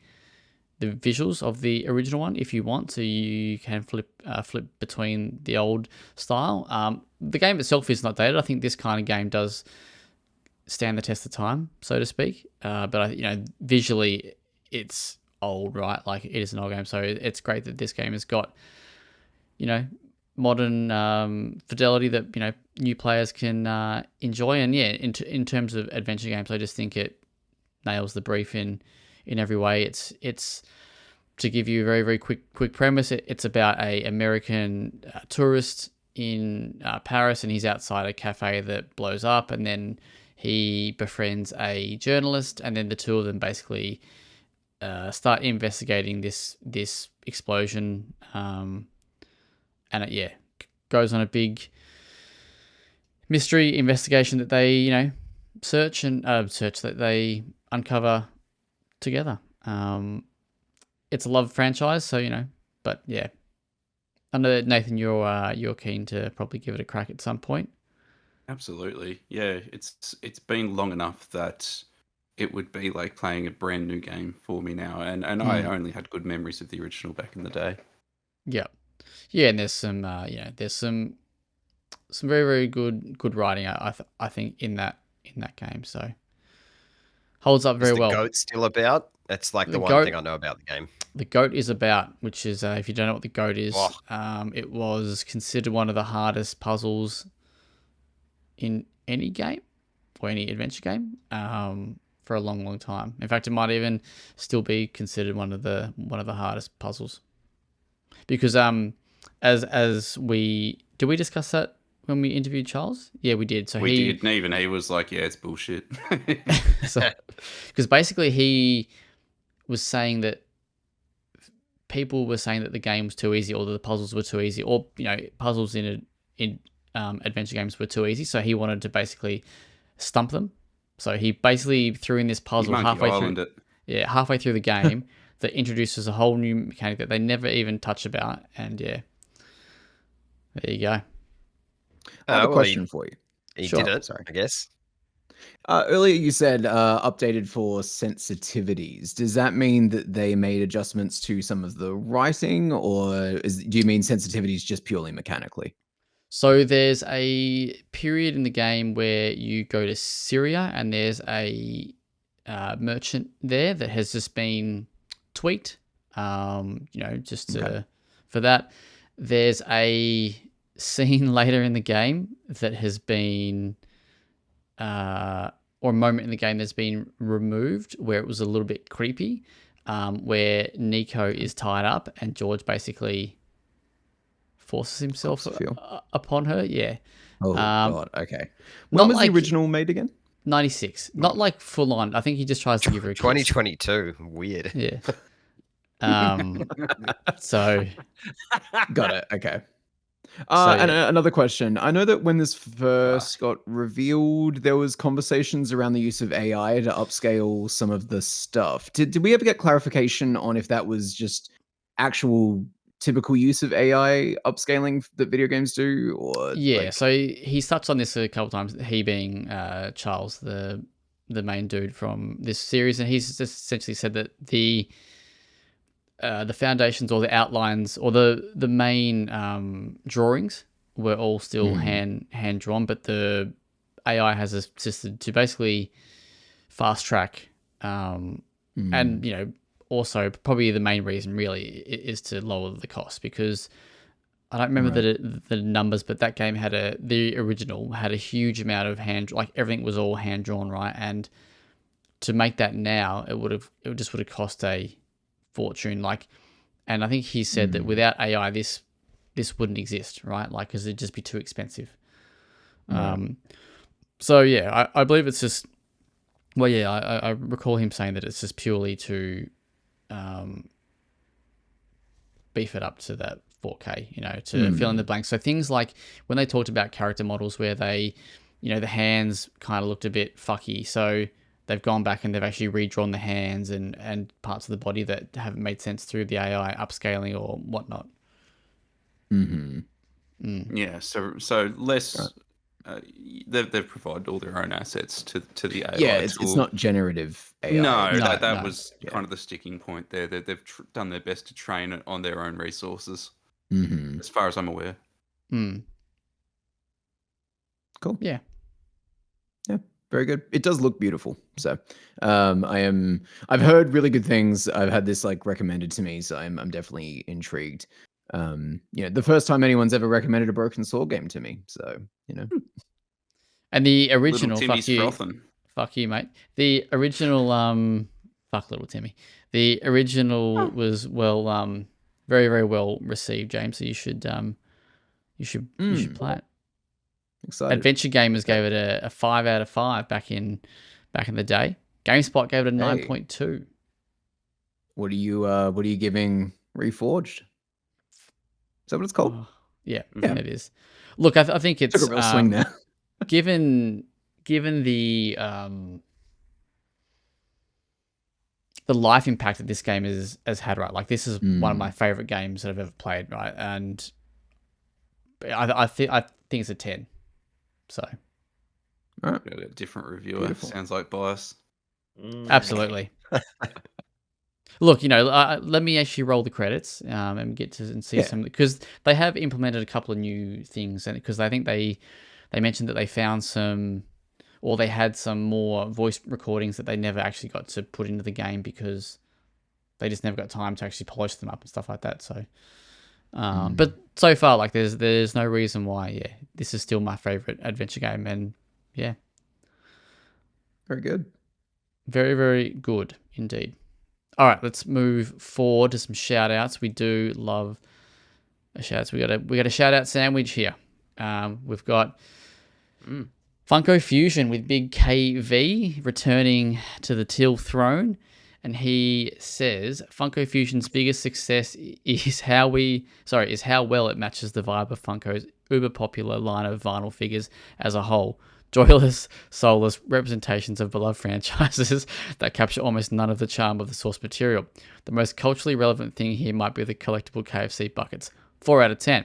visuals of the original one if you want. So you can flip between the old style. The game itself is not dated. I think this kind of game does stand the test of time, so to speak. But visually it's old, right? Like, it is an old game, so it's great that this game has got modern fidelity that new players can enjoy. And in terms of adventure games, I just think it nails the brief in every way. It's to give you a very, very quick premise. It's about a American tourist in Paris, and he's outside a cafe that blows up, and then he befriends a journalist, and then the two of them basically start investigating this explosion, and it goes on a big mystery investigation that they search that they uncover together. It's a love franchise, so but yeah, I know that, Nathan, you're keen to probably give it a crack at some point. Absolutely. Yeah, it's been long enough that it would be like playing a brand new game for me now, and I only had good memories of the original back in the day. Yeah. Yeah, and there's some there's some very, very good writing, I think, in that game, so holds up very well. Is the goat still about? That's like the one thing I know about the game. The goat is about, which is, if you don't know what the goat is, it was considered one of the hardest puzzles in any game or any adventure game for a long, long time. In fact, it might even still be considered one of the hardest puzzles, because as we discuss that when we interviewed Charles? Yeah, we did. So we did, and even he was like, "Yeah, it's bullshit." Because basically he was saying that people were saying that the game was too easy, or the puzzles were too easy, or puzzles in adventure games were too easy. So he wanted to basically stump them. So he basically threw in this puzzle halfway through the game that introduces a whole new mechanic that they never even touch about. And yeah, there you go. I have a question for you. He did it, I guess. Earlier you said updated for sensitivities. Does that mean that they made adjustments to some of the writing, or do you mean sensitivities just purely mechanically? So there's a period in the game where you go to Syria, and there's a merchant there that has just been tweaked, for that. There's a scene later in the game that has been, or a moment in the game that's been removed, where it was a little bit creepy, where Nico is tied up and George basically forces himself upon her. Yeah. Oh, God. Okay. When was the original made again? 96. Not like full on. I think he just tries to give her a kiss. 2022. Weird. Yeah. So. Got it. Okay. And another question. I know that when this first got revealed, there was conversations around the use of AI to upscale some of the stuff. Did we ever get clarification on if that was just actual typical use of AI upscaling that video games do? Or so he's touched on this a couple times, he being Charles, the main dude from this series, and he's just essentially said that the foundations or the outlines or the main drawings were all still hand drawn, but the AI has assisted to basically fast track, and also probably the main reason really is to lower the cost, because I don't remember the numbers, but that game the original had a huge amount of everything was all hand drawn, right? And to make that now, it just would have cost a fortune. And I think he said that without AI, this this wouldn't exist, right? Like, because it'd just be too expensive. Yeah. So yeah, I believe it's just. Well, yeah, I recall him saying that it's just purely to beef it up to that 4K, to fill in the blanks. So things like when they talked about character models where they, the hands kind of looked a bit fucky. So they've gone back and they've actually redrawn the hands and parts of the body that haven't made sense through the AI upscaling or whatnot. Yeah, so less. They've provided all their own assets to the AI. Yeah, it's not generative AI. No, No, that no. was kind of the sticking point there. They've done their best to train it on their own resources, as far as I'm aware. Cool. Yeah. Yeah, very good. It does look beautiful. So, I've heard really good things. I've had this like recommended to me, so I'm definitely intrigued. The first time anyone's ever recommended a Broken Sword game to me. So, And the original, Little Timmy's frothing. Fuck you, mate. The original, fuck little Timmy. The original was very, very well received, James. So you should play it. Excited. Adventure Gamers gave it a 5 out of 5 back in the day. GameSpot gave it a 9.2. What are you giving Reforged? Is that what it's called? Oh, yeah, it is. Look, I think it's took a real swing there. given the life impact that this game has had, right? Like this is one of my favorite games that I've ever played, right? And I think it's a 10. So, all right. Got a different reviewer. Beautiful. Sounds like bias. Absolutely. Look, let me actually roll the credits and get to see some, because they have implemented a couple of new things, and because I think they mentioned that they found some, or they had some more voice recordings that they never actually got to put into the game because they just never got time to actually polish them up and stuff like that. So, but so far, like there's no reason why, this is still my favorite adventure game, and Very good. very, very good indeed. All right, let's move forward to some shout outs. We do love shout outs. We got a shout out sandwich here. We've got Funko Fusion with Big KV returning to the Till throne, and he says Funko Fusion's biggest success is how well it matches the vibe of Funko's uber popular line of vinyl figures as a whole. Joyless, soulless representations of beloved franchises that capture almost none of the charm of the source material. The most culturally relevant thing here might be the collectible KFC buckets. 4 out of 10.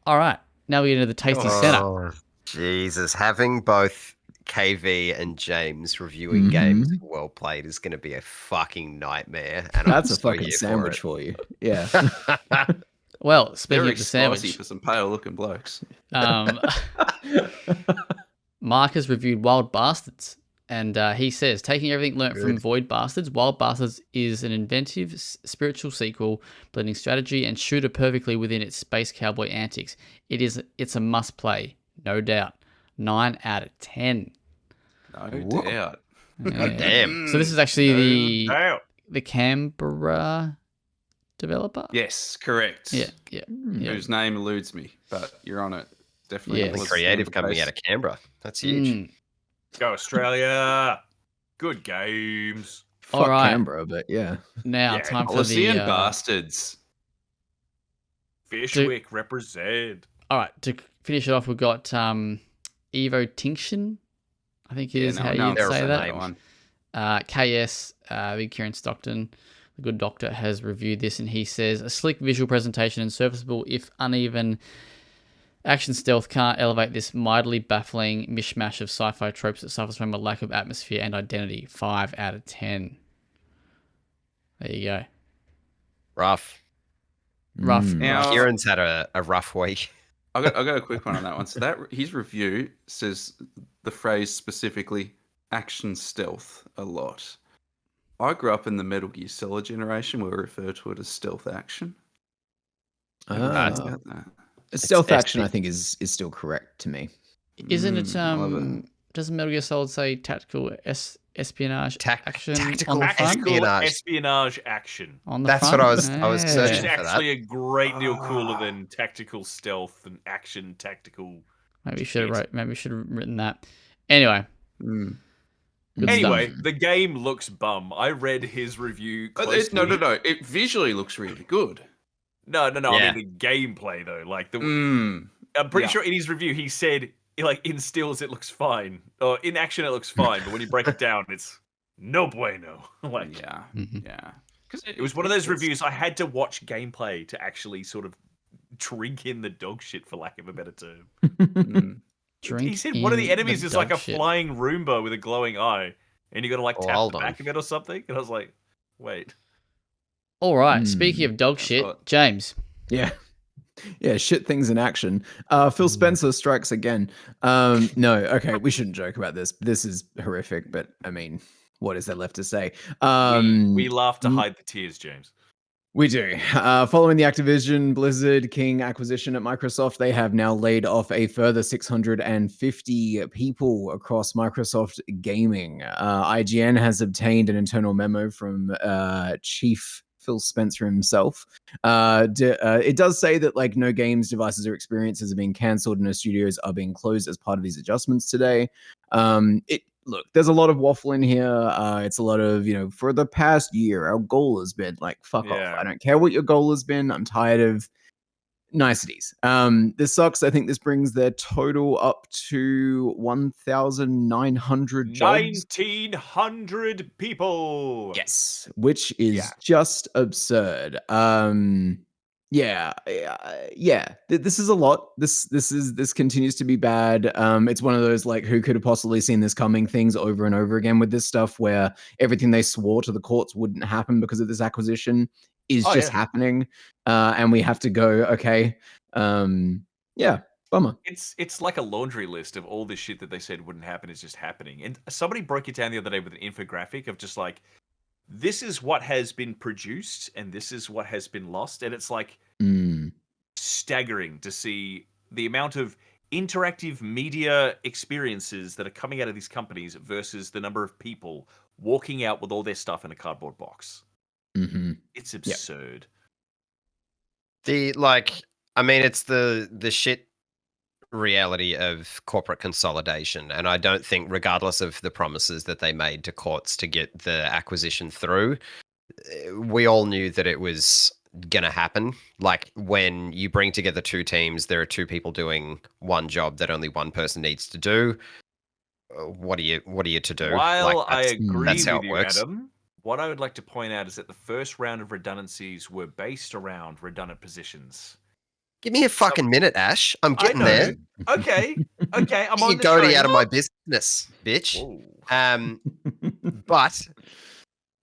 All right, now we get into the tasty center. Jesus, having both KV and James reviewing games well played is going to be a fucking nightmare. And That's a fucking sandwich for you. Yeah. Well, speaking Very of the sandwich, spicy for some pale looking blokes. Mark has reviewed Wild Bastards, and he says, taking everything learnt from Void Bastards, Wild Bastards is an inventive spiritual sequel, blending strategy and shooter perfectly within its space cowboy antics. It's a must play, no doubt. 9 out of 10. No doubt. Yeah. Damn. So this is actually the Canberra developer? Yes, correct. Yeah. Whose name eludes me, but you're on it. Definitely. Yes. The creative coming out of Canberra. That's huge. Go Australia. Good games. All Fuck right. Canberra, but yeah. Now, time for Policy the... and Bastards. Fishwick represent. All right, to finish it off, we've got Evo Tinction, I think is how you'd say that. One. KS, Big Kieran Stockton, the good doctor, has reviewed this, and he says, a slick visual presentation and serviceable, if uneven, action stealth can't elevate this mightily baffling mishmash of sci-fi tropes that suffers from a lack of atmosphere and identity. 5 out of 10. There you go. Rough. Now, Kieran's had a rough week. I got a quick one on that one. So that his review says the phrase specifically action stealth a lot. I grew up in the Metal Gear Solid generation where we refer to it as stealth action. About that. Stealth action, I think, is still correct to me. Isn't it, doesn't Metal Gear Solid say tactical espionage action tactical on the front. espionage. Espionage action. On the That's front. what I was Which is searching for that. actually a great deal cooler Ah. than tactical stealth and action tactical. Maybe should shit. have written that. Anyway. Mm. Good Anyway, stuff. the game looks bum. I read his review. No. Closely. It visually looks really good. No. I Yeah. mean the gameplay though. Like the, Mm. I'm pretty Yeah. sure in his review he said like in stills it looks fine, or in action it looks fine, but when you break it down, it's no bueno. Like Yeah. Mhm. Yeah. Because it was one of those reviews I had to watch gameplay to actually sort of drink in the dog shit, for lack of a better term. Mm. Drink He said one of the enemies is like a dog shit. flying Roomba with a glowing eye, and you got to like Oh, tap hold the on. back of it or something. And I was like, wait. All right. Hmm. Speaking of dog Yeah, shit, but- James. Yeah. Yeah, shit things in action. Phil Spencer strikes again. No, okay, we shouldn't joke about this. This is horrific, but I mean, what is there left to say? We laugh to hide the tears, James. We do. Following the Activision Blizzard King acquisition at Microsoft, they have now laid off a further 650 people across Microsoft Gaming. IGN has obtained an internal memo from Chief Phil Spencer himself. It does say that like no games, devices, or experiences are being cancelled, and no studios are being closed as part of these adjustments today. Look, there's a lot of waffle in here. It's a lot of, for the past year, our goal has been like, fuck off. Yeah. I don't care what your goal has been. I'm tired of niceties. This sucks. I think this brings their total up to 1,900 jobs. 1,900 people. Yes, which is Yeah. just absurd. This is a lot. This continues to be bad. It's one of those like who could have possibly seen this coming things over and over again with this stuff, where everything they swore to the courts wouldn't happen because of this acquisition is Oh, just yeah. happening, and we have to go. Okay, bummer. It's like a laundry list of all this shit that they said wouldn't happen is just happening. And somebody broke it down the other day with an infographic of just like, this is what has been produced and this is what has been lost. And it's like staggering to see the amount of interactive media experiences that are coming out of these companies versus the number of people walking out with all their stuff in a cardboard box. Mm-hmm. It's absurd. It's the shit reality of corporate consolidation, and I don't think, regardless of the promises that they made to courts to get the acquisition through, we all knew that it was gonna happen. Like when you bring together two teams, there are two people doing one job that only one person needs to do. What are you to do? While I That's agree how with it you, works. Adam, what I would like to point out is that the first round of redundancies were based around redundant positions. Give me a fucking minute, Ash. I'm I getting know. there. Okay, I'm Get on your the goatee train. out of my business, bitch. Whoa. But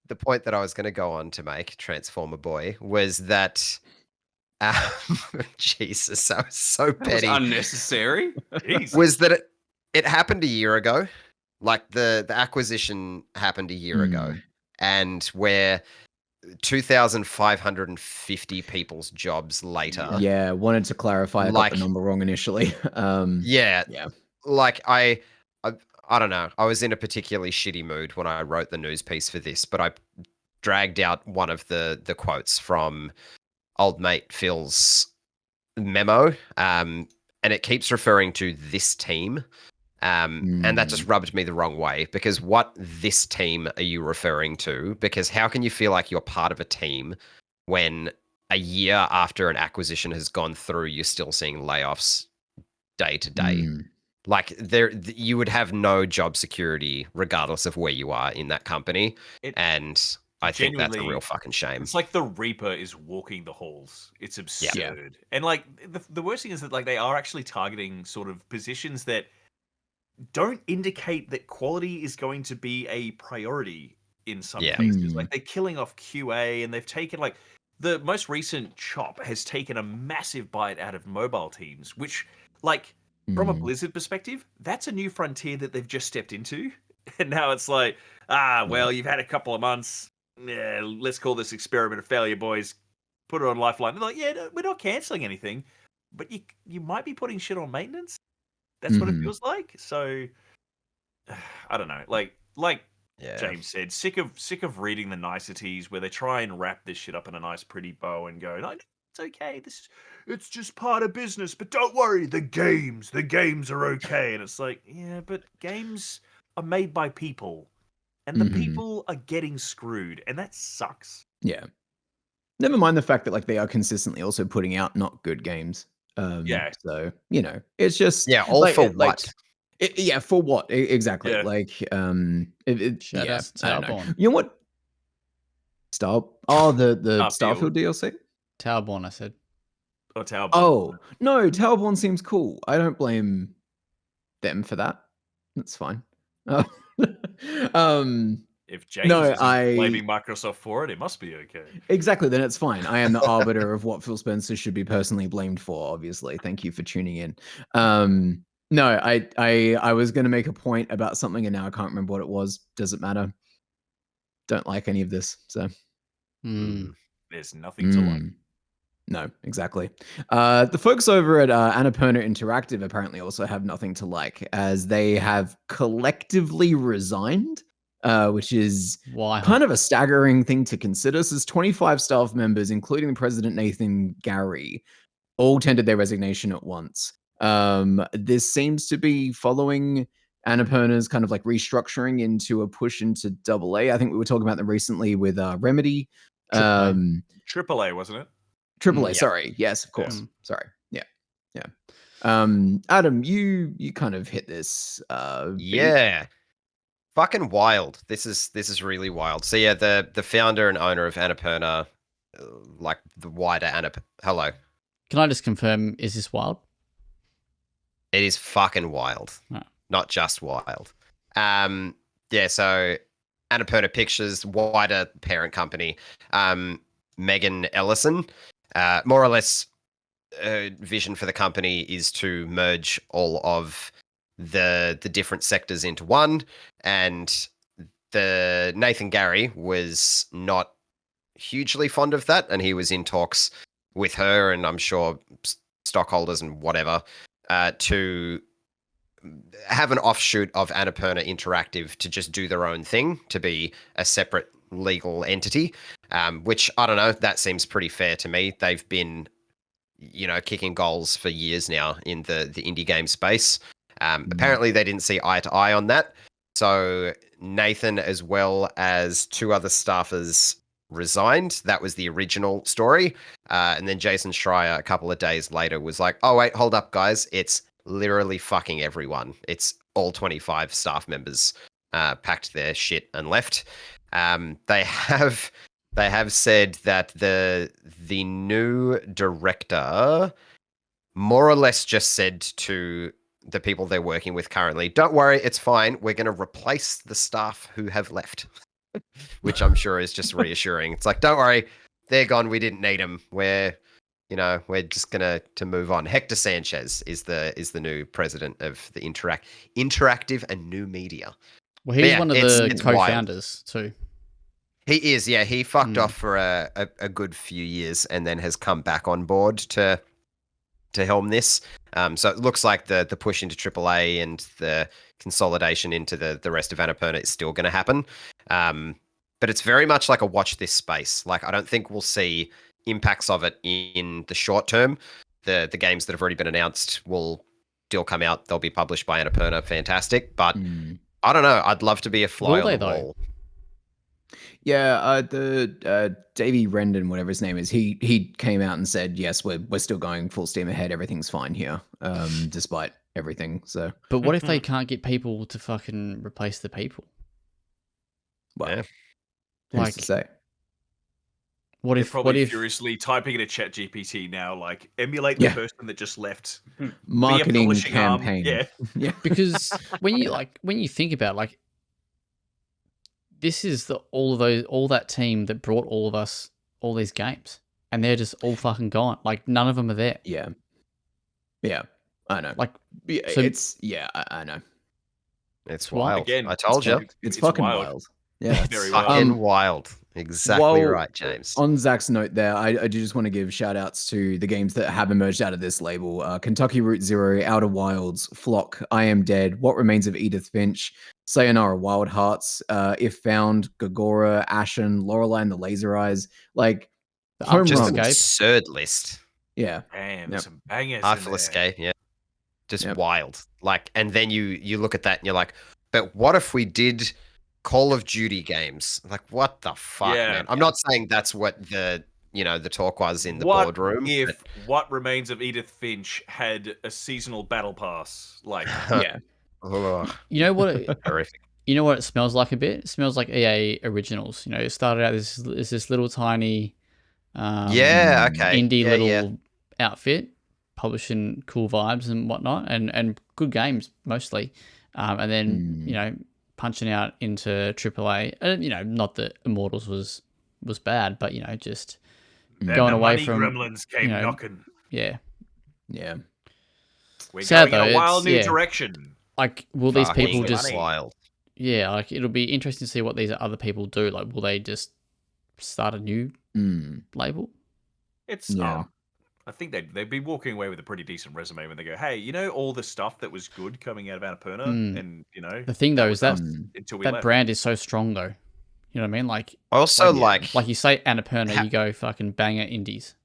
the point that I was going to go on to make, Transformer Boy, was that Jesus, that was so That was petty. unnecessary. Jesus. Was that it happened a year ago? Like the acquisition happened a year ago, and where 2,550 people's jobs later. Yeah, wanted to clarify. I got the number wrong initially. Yeah. Yeah. Like I don't know. I was in a particularly shitty mood when I wrote the news piece for this, but I dragged out one of the quotes from old mate Phil's memo, and it keeps referring to this team. And that just rubbed me the wrong way, because what this team are you referring to? Because how can you feel like you're part of a team when a year after an acquisition has gone through, you're still seeing layoffs day to day? Like you would have no job security regardless of where you are in that company. And I think that's a real fucking shame. It's like the Reaper is walking the halls. It's absurd. And like the worst thing is that like they are actually targeting sort of positions that don't indicate that quality is going to be a priority in some cases. Like they're killing off QA, and they've taken like the most recent chop has taken a massive bite out of mobile teams, which like from a Blizzard perspective, that's a new frontier that they've just stepped into. And now it's like, well, you've had a couple of months. Yeah, let's call this experiment a failure, boys. Put it on Lifeline. They're like, yeah, no, we're not canceling anything, but you might be putting shit on maintenance. That's what it feels like. So I don't know. Like Yeah. James said, sick of reading the niceties where they try and wrap this shit up in a nice, pretty bow and go, no, it's okay. It's just part of business, but don't worry, the games are okay. And it's like, yeah, but games are made by people, and the people are getting screwed, and that sucks. Yeah. Never mind the fact that like they are consistently also putting out not good games. Yeah. So it's just All like, for like, what? yeah, for what exactly? Yeah. Like, Shout out to I don't know. Towerborn. You know what? The Starfield. Starfield DLC. Towerborn, I said. Or Talbot. Oh no, Towerborn seems cool. I don't blame them for that. That's fine. If James No, isn't I- blaming Microsoft for it, it must be okay. Exactly, then it's fine. I am the arbiter of what Phil Spencer should be personally blamed for, obviously. Thank you for tuning in. No, I was going to make a point about something and now I can't remember what it was. Does it matter? Don't like any of this, so. There's nothing to like. No, exactly. The folks over at Annapurna Interactive apparently also have nothing to like, as they have collectively resigned, which is Why? kind of a staggering thing to consider. Since 25 staff members, including the president Nathan Gary, all tendered their resignation at once. This seems to be following Annapurna's kind of like restructuring into a push into AA. I think we were talking about them recently with Remedy. AAA, wasn't it? AAA, Yeah. sorry. Yes, of course. Sorry. Yeah. Adam, you kind of hit this. Beat. Yeah. Fucking wild. This is really wild. So yeah, the founder and owner of Annapurna, like the wider Hello. Can I just confirm, is this wild? It is fucking wild. Oh. Not just wild. Yeah, so Annapurna Pictures, wider parent company, Megan Ellison, more or less vision for the company is to merge all of the different sectors into one, and the Nathan Gary was not hugely fond of that, and he was in talks with her and I'm sure stockholders and whatever to have an offshoot of Annapurna Interactive to just do their own thing, to be a separate legal entity, which I don't know, that seems pretty fair to me. They've been kicking goals for years now in the indie game space. Apparently they didn't see eye to eye on that, so Nathan as well as two other staffers resigned. That was the original story, and then Jason Schreier a couple of days later was like, oh wait, hold up guys, it's literally fucking everyone. It's all 25 staff members packed their shit and left. They have said that the new director more or less just said to the people they're working with currently, don't worry, it's fine. We're going to replace the staff who have left, which I'm sure is just reassuring. It's like, don't worry, they're gone. We didn't need them. We're just gonna move on. Hector Sanchez is the new president of the Interactive and New Media. Well, he's one of the it's co-founders too. He is, yeah. He fucked off for a good few years and then has come back on board to helm this. So it looks like the push into AAA and the consolidation into the rest of Annapurna is still going to happen. But it's very much like a watch this space. Like, I don't think we'll see impacts of it in the short term. The games that have already been announced will still come out. They'll be published by Annapurna. Fantastic. But I don't know. I'd love to be a fly on the wall. Yeah, the Davey Rendon, whatever his name is, he came out and said, yes, we're still going full steam ahead. Everything's fine here, despite everything. So, but what if they can't get people to fucking replace the people? Well, yeah. Who's to say? What They're if? probably What if? furiously typing in a chat GPT now, like emulate the person that just left. Marketing publishing arm. campaign. Yeah. Because when you think about it, like, this is all that team that brought all of us all these games, and they're just all fucking gone. Like, none of them are there. Yeah, I know. Like, so it's I know. It's wild. Again, I told you. It's fucking wild. Yeah, very fucking wild. Exactly Well, right, James. On Zach's note there, I do just want to give shout outs to the games that have emerged out of this label. Kentucky Route Zero, Outer Wilds, Flock, I Am Dead, What Remains of Edith Finch, Sayonara Wild Hearts, If Found, Gagora, Ashen, Lorelei and the Laser Eyes. Like, The home Artful Just runs. an Escape. absurd list. Yeah. Damn, Yep. some bangers in Artful there. Escape, yeah. Just Yep. wild. Like, and then you look at that and you're like, but what if we did Call of Duty games? Like, what the fuck, Yeah. man? I'm not saying that's what the talk was in the What boardroom. if What Remains of Edith Finch had a seasonal battle pass? Like, Yeah. Ugh, You know what? horrific. You know what it smells like a bit? It smells like EA Originals. You know, it started out as this little tiny, Yeah, okay. indie Yeah, little yeah. outfit, publishing cool vibes and whatnot, and good games mostly. And then you know, punching out into AAA. You know, not that Immortals was bad, but you know, just then going the away money from gremlins came you know, knocking. yeah. Yeah. We're Sad going in though, a wild it's- new yeah. direction. Like, will these Fucking people just wild. yeah, like it'll be interesting to see what these other people do. Like, will they just start a new label? It's Yeah. I think they'd be walking away with a pretty decent resume when they go, hey, you know all the stuff that was good coming out of Annapurna, and you know The thing though is that was us until we that left. brand is so strong though. You know what I mean? Like Also, like you say Annapurna, you go fucking banger indies.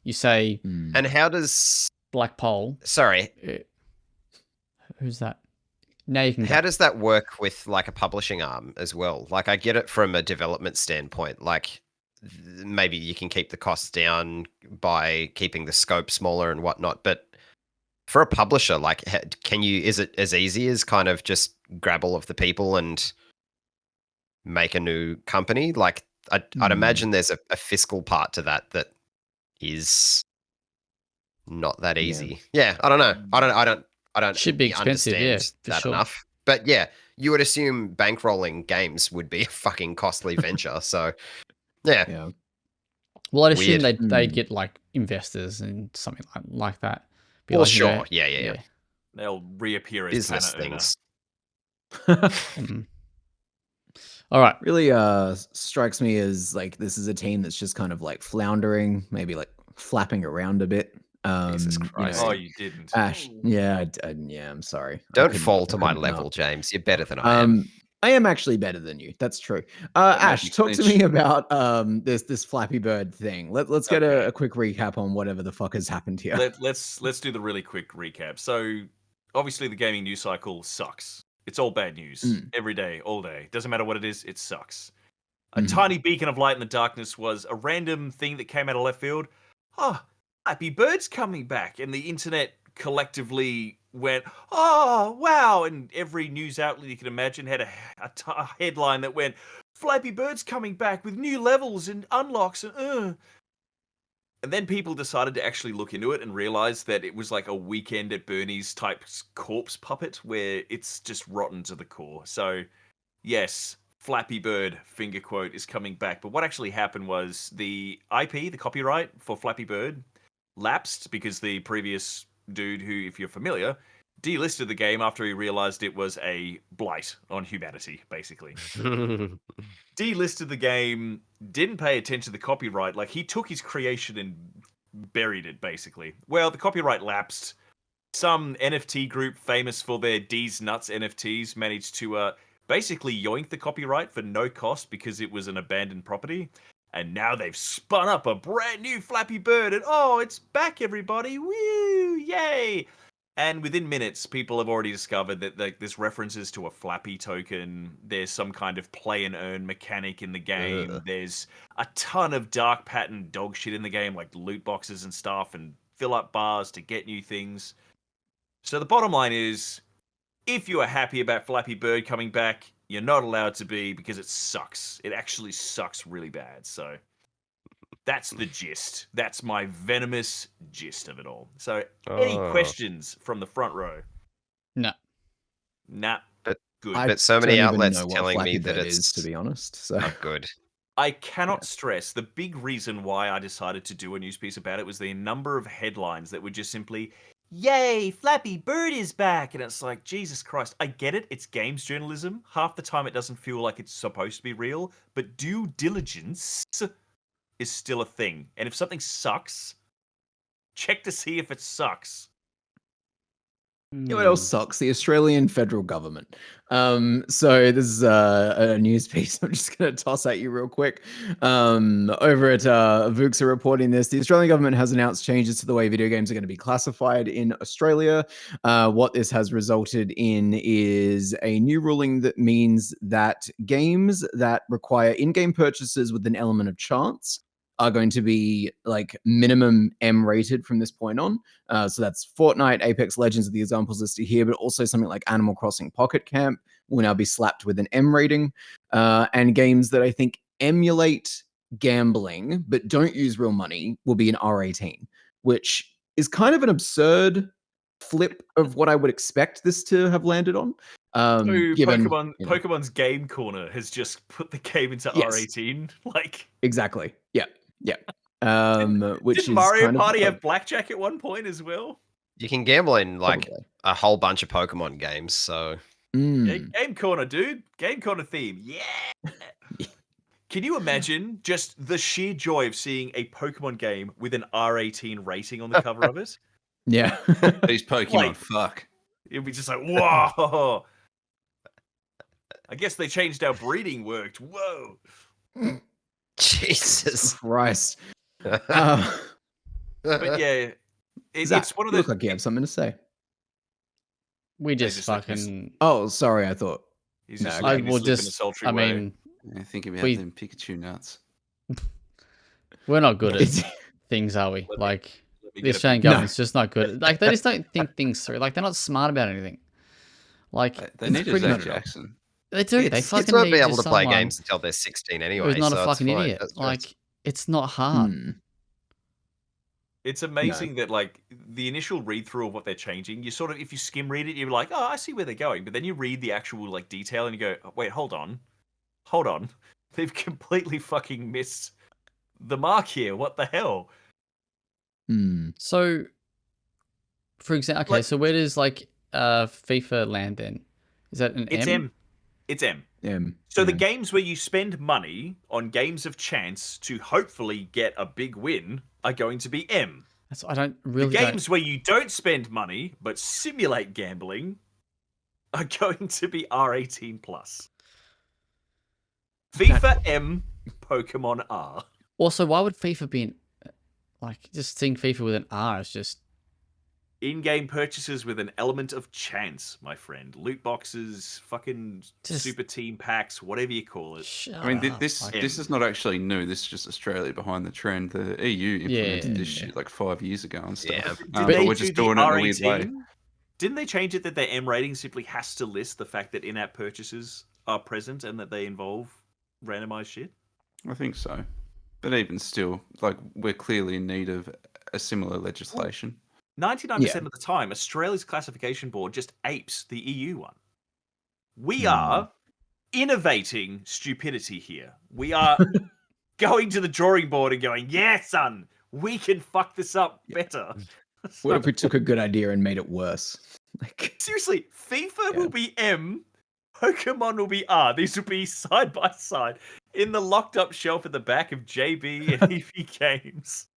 You say and how does Black Pole. sorry, Who's that? Now you can how go. does that work with like a publishing arm as well? Like, I get it from a development standpoint. Like, maybe you can keep the costs down by keeping the scope smaller and whatnot. But for a publisher, like, can you? Is it as easy as kind of just grab all of the people and make a new company? Like, I'd imagine there's a fiscal part to that is not that easy. Yeah, I don't know. I don't Should be expensive, yeah, understand for that sure. enough. But yeah, you would assume bankrolling games would be a fucking costly venture. So yeah, Yeah. Well, I'd assume Weird. they'd get like investors and something like that. Be well, like, you know, sure, yeah. They'll reappear as Business Planet things. All right. Really strikes me as like this is a team that's just kind of like floundering, maybe like flapping around a bit. Jesus you Christ. know, Oh, you didn't. Ash, yeah, yeah, I'm sorry. I Don't couldn't- fall I to my couldn't level, not. James. You're better than I am. I am actually better than you. That's true. That Ash, made me talk to flinch. me about this Flappy Bird thing. Let's get Okay. a quick recap on whatever the fuck has happened here. Let's do the really quick recap. So, obviously, the gaming news cycle sucks. It's all bad news every day, all day. Doesn't matter what it is, it sucks. A tiny beacon of light in the darkness was a random thing that came out of left field. Oh, Flappy Bird's coming back, and the internet collectively went, "Oh, wow!" And every news outlet you can imagine had a headline that went, "Flappy Bird's coming back with new levels and unlocks and." And then people decided to actually look into it and realize that it was like a Weekend at Bernie's type corpse puppet where it's just rotten to the core. So, yes, Flappy Bird, finger quote, is coming back. But what actually happened was the IP, the copyright for Flappy Bird, lapsed because the previous dude who, if you're familiar, delisted the game after he realized it was a blight on humanity, basically. Delisted the game, didn't pay attention to the copyright. Like, he took his creation and buried it, basically. Well, the copyright lapsed. Some NFT group famous for their D's Nuts NFTs managed to basically yoink the copyright for no cost because it was an abandoned property. And now they've spun up a brand new Flappy Bird, and oh, it's back, everybody! Woo! Yay! And within minutes, people have already discovered that there's references to a Flappy token. There's some kind of play and earn mechanic in the game. Ugh. There's a ton of dark pattern dog shit in the game, like loot boxes and stuff, and fill up bars to get new things. So the bottom line is, if you are happy about Flappy Bird coming back, you're not allowed to be because it sucks. It actually sucks really bad. So that's the gist. That's my venomous gist of it all. So any Oh. questions from the front row? No. Nah. But- Good. I But so don't many even outlets know what telling me Flappy that Bird it's is, to be honest. So not good. I cannot stress the big reason why I decided to do a news piece about it was the number of headlines that were just simply, yay, Flappy Bird is back. And it's like, Jesus Christ, I get it. It's games journalism. Half the time it doesn't feel like it's supposed to be real, but due diligence is still a thing. And if something sucks, check to see if it sucks. You know what else sucks? The Australian federal government. So this is a news piece I'm just going to toss at you real quick. Over at Vooks are reporting this. The Australian government has announced changes to the way video games are going to be classified in Australia. What this has resulted in is a new ruling that means that games that require in-game purchases with an element of chance are going to be like minimum M rated from this point on. So that's Fortnite, Apex Legends are the examples listed here, but also something like Animal Crossing Pocket Camp will now be slapped with an M rating. And games that I think emulate gambling but don't use real money will be an R18, which is kind of an absurd flip of what I would expect this to have landed on. Given Pokemon's Game Corner has just put the game into R18. Like exactly, yeah. Which did is Mario kind of Party have blackjack at one point as well? You can gamble in like Probably. a whole bunch of Pokemon games, so Yeah, Game Corner, dude. Game Corner theme. Yeah. Can you imagine just the sheer joy of seeing a Pokemon game with an R18 rating on the cover of it? Yeah. These Pokemon, Like- fuck. It'd be just like, whoa. I guess they changed how breeding worked. Whoa. Jesus. Christ. But yeah, Zach, it's one of you those. look like you have something to say. We just just like fucking. Oh, sorry, I thought. He's just No, I licking his will lip in a just. sultry I way. mean, Yeah, think about We- them Pikachu nuts. we're not good at It's- things, are we? Let me- Like Let me the get a Australian picture. government's just not good. Like they just don't think things through. Like they're not smart about anything. Like They it's need a pretty Zach much- Jackson. They do. They Kids fucking won't need be able just to play someone games until they're 16 anyway. who's not so a it's fucking fine. idiot. That's just- Like it's not hard. It's amazing that like the initial read through of what they're changing, you sort of if you skim read it, you're like, oh, I see where they're going. But then you read the actual like detail and you go, oh, wait, hold on. They've completely fucking missed the mark here. What the hell? So, for example, okay, Like- so where does like FIFA land then? Is that an It's M. It's M. So the games where you spend money on games of chance to hopefully get a big win are going to be M. That's I don't The really. games where you don't spend money but simulate gambling are going to be R18 plus. FIFA M, Pokemon R. Also, why would FIFA be in, like just seeing FIFA with an R is just In-game purchases with an element of chance, my friend. Loot boxes, fucking Just- super team packs, whatever you call it. shut I mean, up, this like- this is not actually new. This is just Australia behind the trend. The EU implemented this Yeah. shit like 5 years ago and stuff. Yeah. But they we're do just the doing it in a weird way. R18? Didn't they change it that their M rating simply has to list the fact that in-app purchases are present and that they involve randomized shit? I think so. But even still, like we're clearly in need of a similar legislation. 99% of the time, Australia's classification board just apes the EU one. We are innovating stupidity here. We are going to the drawing board and going, yeah, son, we can fuck this up better. What if we took a good idea and made it worse? Like, Seriously, FIFA Yeah. will be M, Pokemon will be R. These will be side by side in the locked up shelf at the back of JB and EV Games.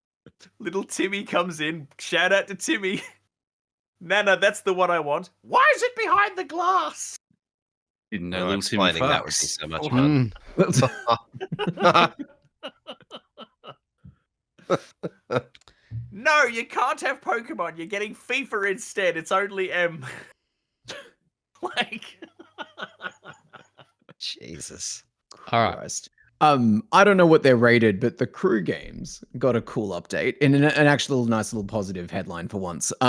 Little Timmy comes in. Shout out to Timmy. Nana, that's the one I want. Why is it behind the glass? Didn't know Well, little Timmy explaining that would be fucks. so much fun. No, you can't have Pokemon. You're getting FIFA instead. It's only M. Like, Jesus. All right. Christ. I don't know what they're rated, but the crew games got a cool update and an actual nice little positive headline for once. The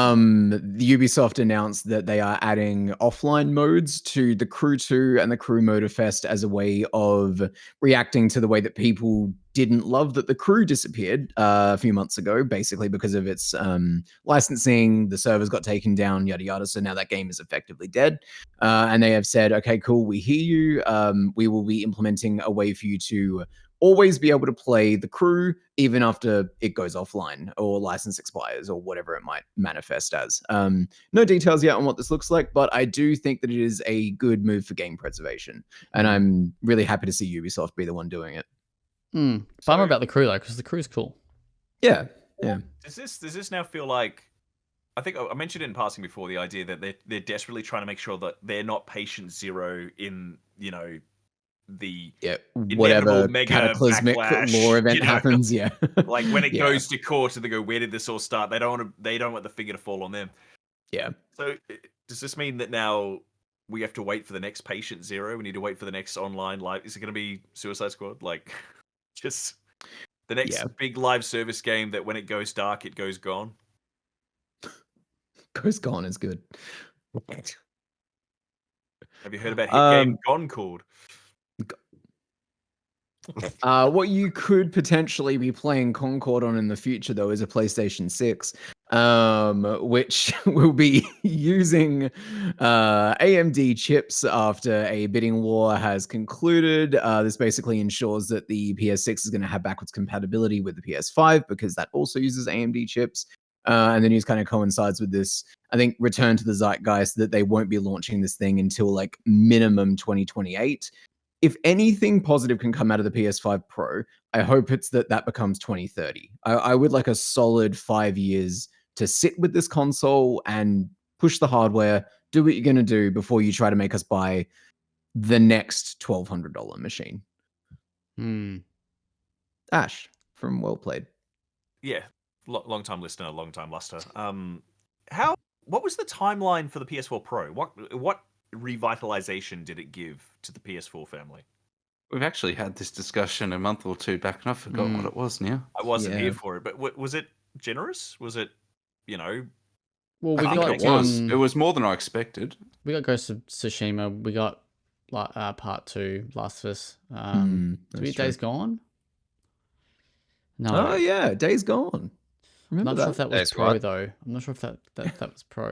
Ubisoft announced that they are adding offline modes to the Crew 2 and the Crew Motorfest as a way of reacting to the way that people didn't love that the Crew disappeared a few months ago, basically because of its licensing. The servers got taken down, yada yada. So now that game is effectively dead. And they have said, okay, cool, we hear you. We will be implementing a way for you to always be able to play the crew even after it goes offline or license expires or whatever it might manifest as. No details yet on what this looks like, but I do think that it is a good move for game preservation, and I'm really happy to see Ubisoft be the one doing it. Bummer about the crew though, because the crew's cool. Yeah. Does this now feel like? I think I mentioned it in passing before, the idea that they're desperately trying to make sure that they're not patient zero in the whatever mega cataclysmic backlash, lore event happens. Yeah, like when it goes to court and they go, where did this all start? They don't want the figure to fall on them. Yeah. So does this mean that now we have to wait for the next patient zero? We need to wait for the next online live. Is it going to be Suicide Squad? Like, just the next big live service game that when it goes dark, it goes gone. Goes gone is good. Have you heard about hit game Concord? What you could potentially be playing Concord on in the future, though, is a PlayStation 6, which will be using AMD chips after a bidding war has concluded. This basically ensures that the PS6 is going to have backwards compatibility with the PS5 because that also uses AMD chips. And the news kind of coincides with this, I think, return to the zeitgeist that they won't be launching this thing until like minimum 2028. If anything positive can come out of the PS5 Pro, I hope it's that becomes 2030. I would like a solid 5 years to sit with this console and push the hardware, do what you're going to do before you try to make us buy the next $1,200 machine. Ash from WellPlayed. Yeah. Long time listener, long time luster. What was the timeline for the PS4 Pro? What revitalization did it give to the PS4 family? We've actually had this discussion a month or two back, and I forgot what it was now. I wasn't here for it, but was it generous? Was it, Well, I think it was more than I expected. We got Ghost of Tsushima. We got Part 2, Last of Us. Did we get Days Gone? No. Oh yeah, Days Gone. I'm not sure if that was Pro though. I'm not sure if that was Pro.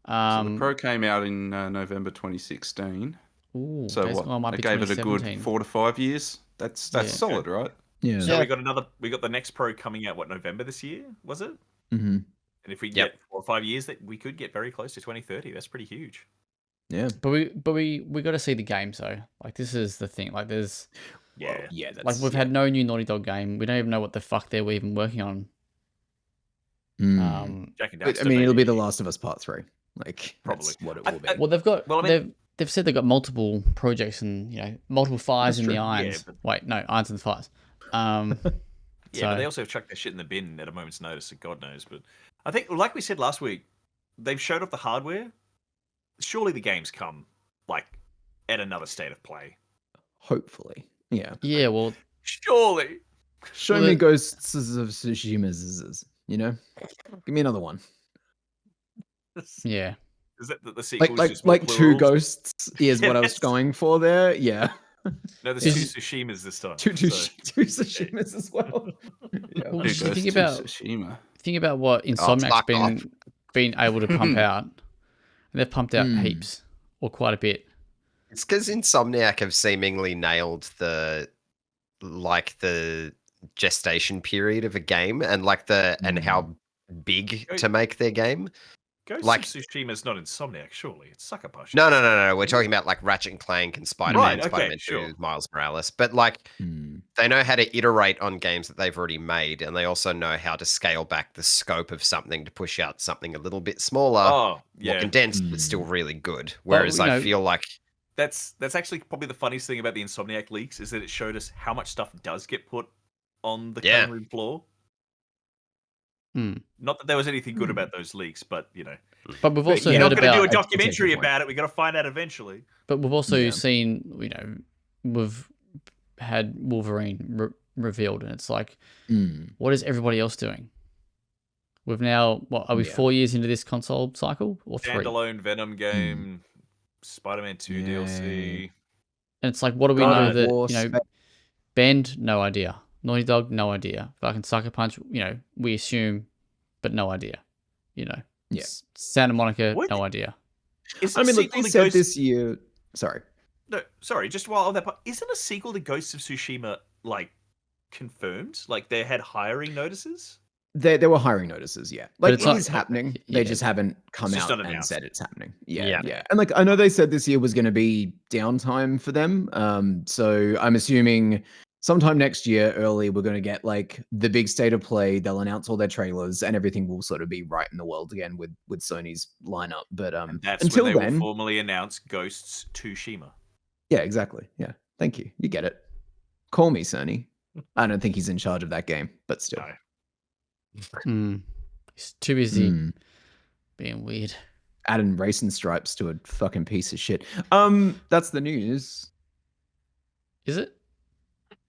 So the Pro came out in November 2016. Ooh, so what? They gave it a good 4 to 5 years. That's solid, right? Yeah. So we got the next Pro coming out November this year, was it? Mm-hmm. And if we get 4 or 5 years, that we could get very close to 2030. That's pretty huge. Yeah. But we got to see the game though. Like this is the thing. Like there's like we've had no new Naughty Dog game. We don't even know what the fuck they're even working on. Jack and Daxter, I mean, it'll be The Last of Us Part 3. Like probably what it will be. Well, they've got they've said they've got multiple projects and multiple fires in the irons. Yeah, Wait, no, irons and fires. But they also chuck their shit in the bin at a moment's notice. So God knows. But I think, like we said last week, they've showed off the hardware. Surely the games come like at another state of play. Hopefully, yeah. Yeah, well, surely. Show me Ghosts of Tsushima. Give me another one. Yeah. Is that the sequel? Like two ghosts is what I was going for there. Yeah. No, there's 2 Tsushimas this time. Two Tsushimas as well. Well, think about what Insomniac's been able to pump out. And they've pumped out heaps or quite a bit. It's because Insomniac have seemingly nailed the gestation period of a game and and how big to make their game. Ghost of Tsushima's not Insomniac, surely. It's Sucker Punch. No. We're talking about like Ratchet and Clank and Spider-Man, Spider-Man 2, Miles Morales. But they know how to iterate on games that they've already made, and they also know how to scale back the scope of something to push out something a little bit smaller, more condensed, but still really good. Whereas I feel like that's actually probably the funniest thing about the Insomniac leaks is that it showed us how much stuff does get put on the clean room floor. Not that there was anything good about those leaks, but But we've also you're heard not going to do a about documentary about it. We got to find out eventually. But we've also seen, we've had Wolverine revealed, and it's like, what is everybody else doing? We've now, are we 4 years into this console cycle or 3? Standalone Venom game, Spider-Man 2 DLC. And it's like, what do we know that Bend? No idea. Naughty Dog, no idea. Fucking Sucker Punch, we assume, but no idea. Santa Monica, no idea. Look, they said this year. Sorry. No, sorry. Just while on that part, isn't a sequel to Ghosts of Tsushima like confirmed? Like they had hiring notices? There were hiring notices, yeah. Like it's it not- is happening. yeah. They just haven't come It's just out not and announced. said it's happening. Yeah, Yeah. yeah. And like I know they said this year was going to be downtime for them. So I'm assuming sometime next year, early, we're going to get like the big state of play. They'll announce all their trailers, and everything will sort of be right in the world again with Sony's lineup. But And that's until when they then, will formally announce Ghosts Tsushima. yeah, exactly. Yeah, thank you. You get it. Call me Sony. I don't think he's in charge of that game, but still. No. He's too busy Mm. being weird. Adding racing stripes to a fucking piece of shit. That's the news. Is it?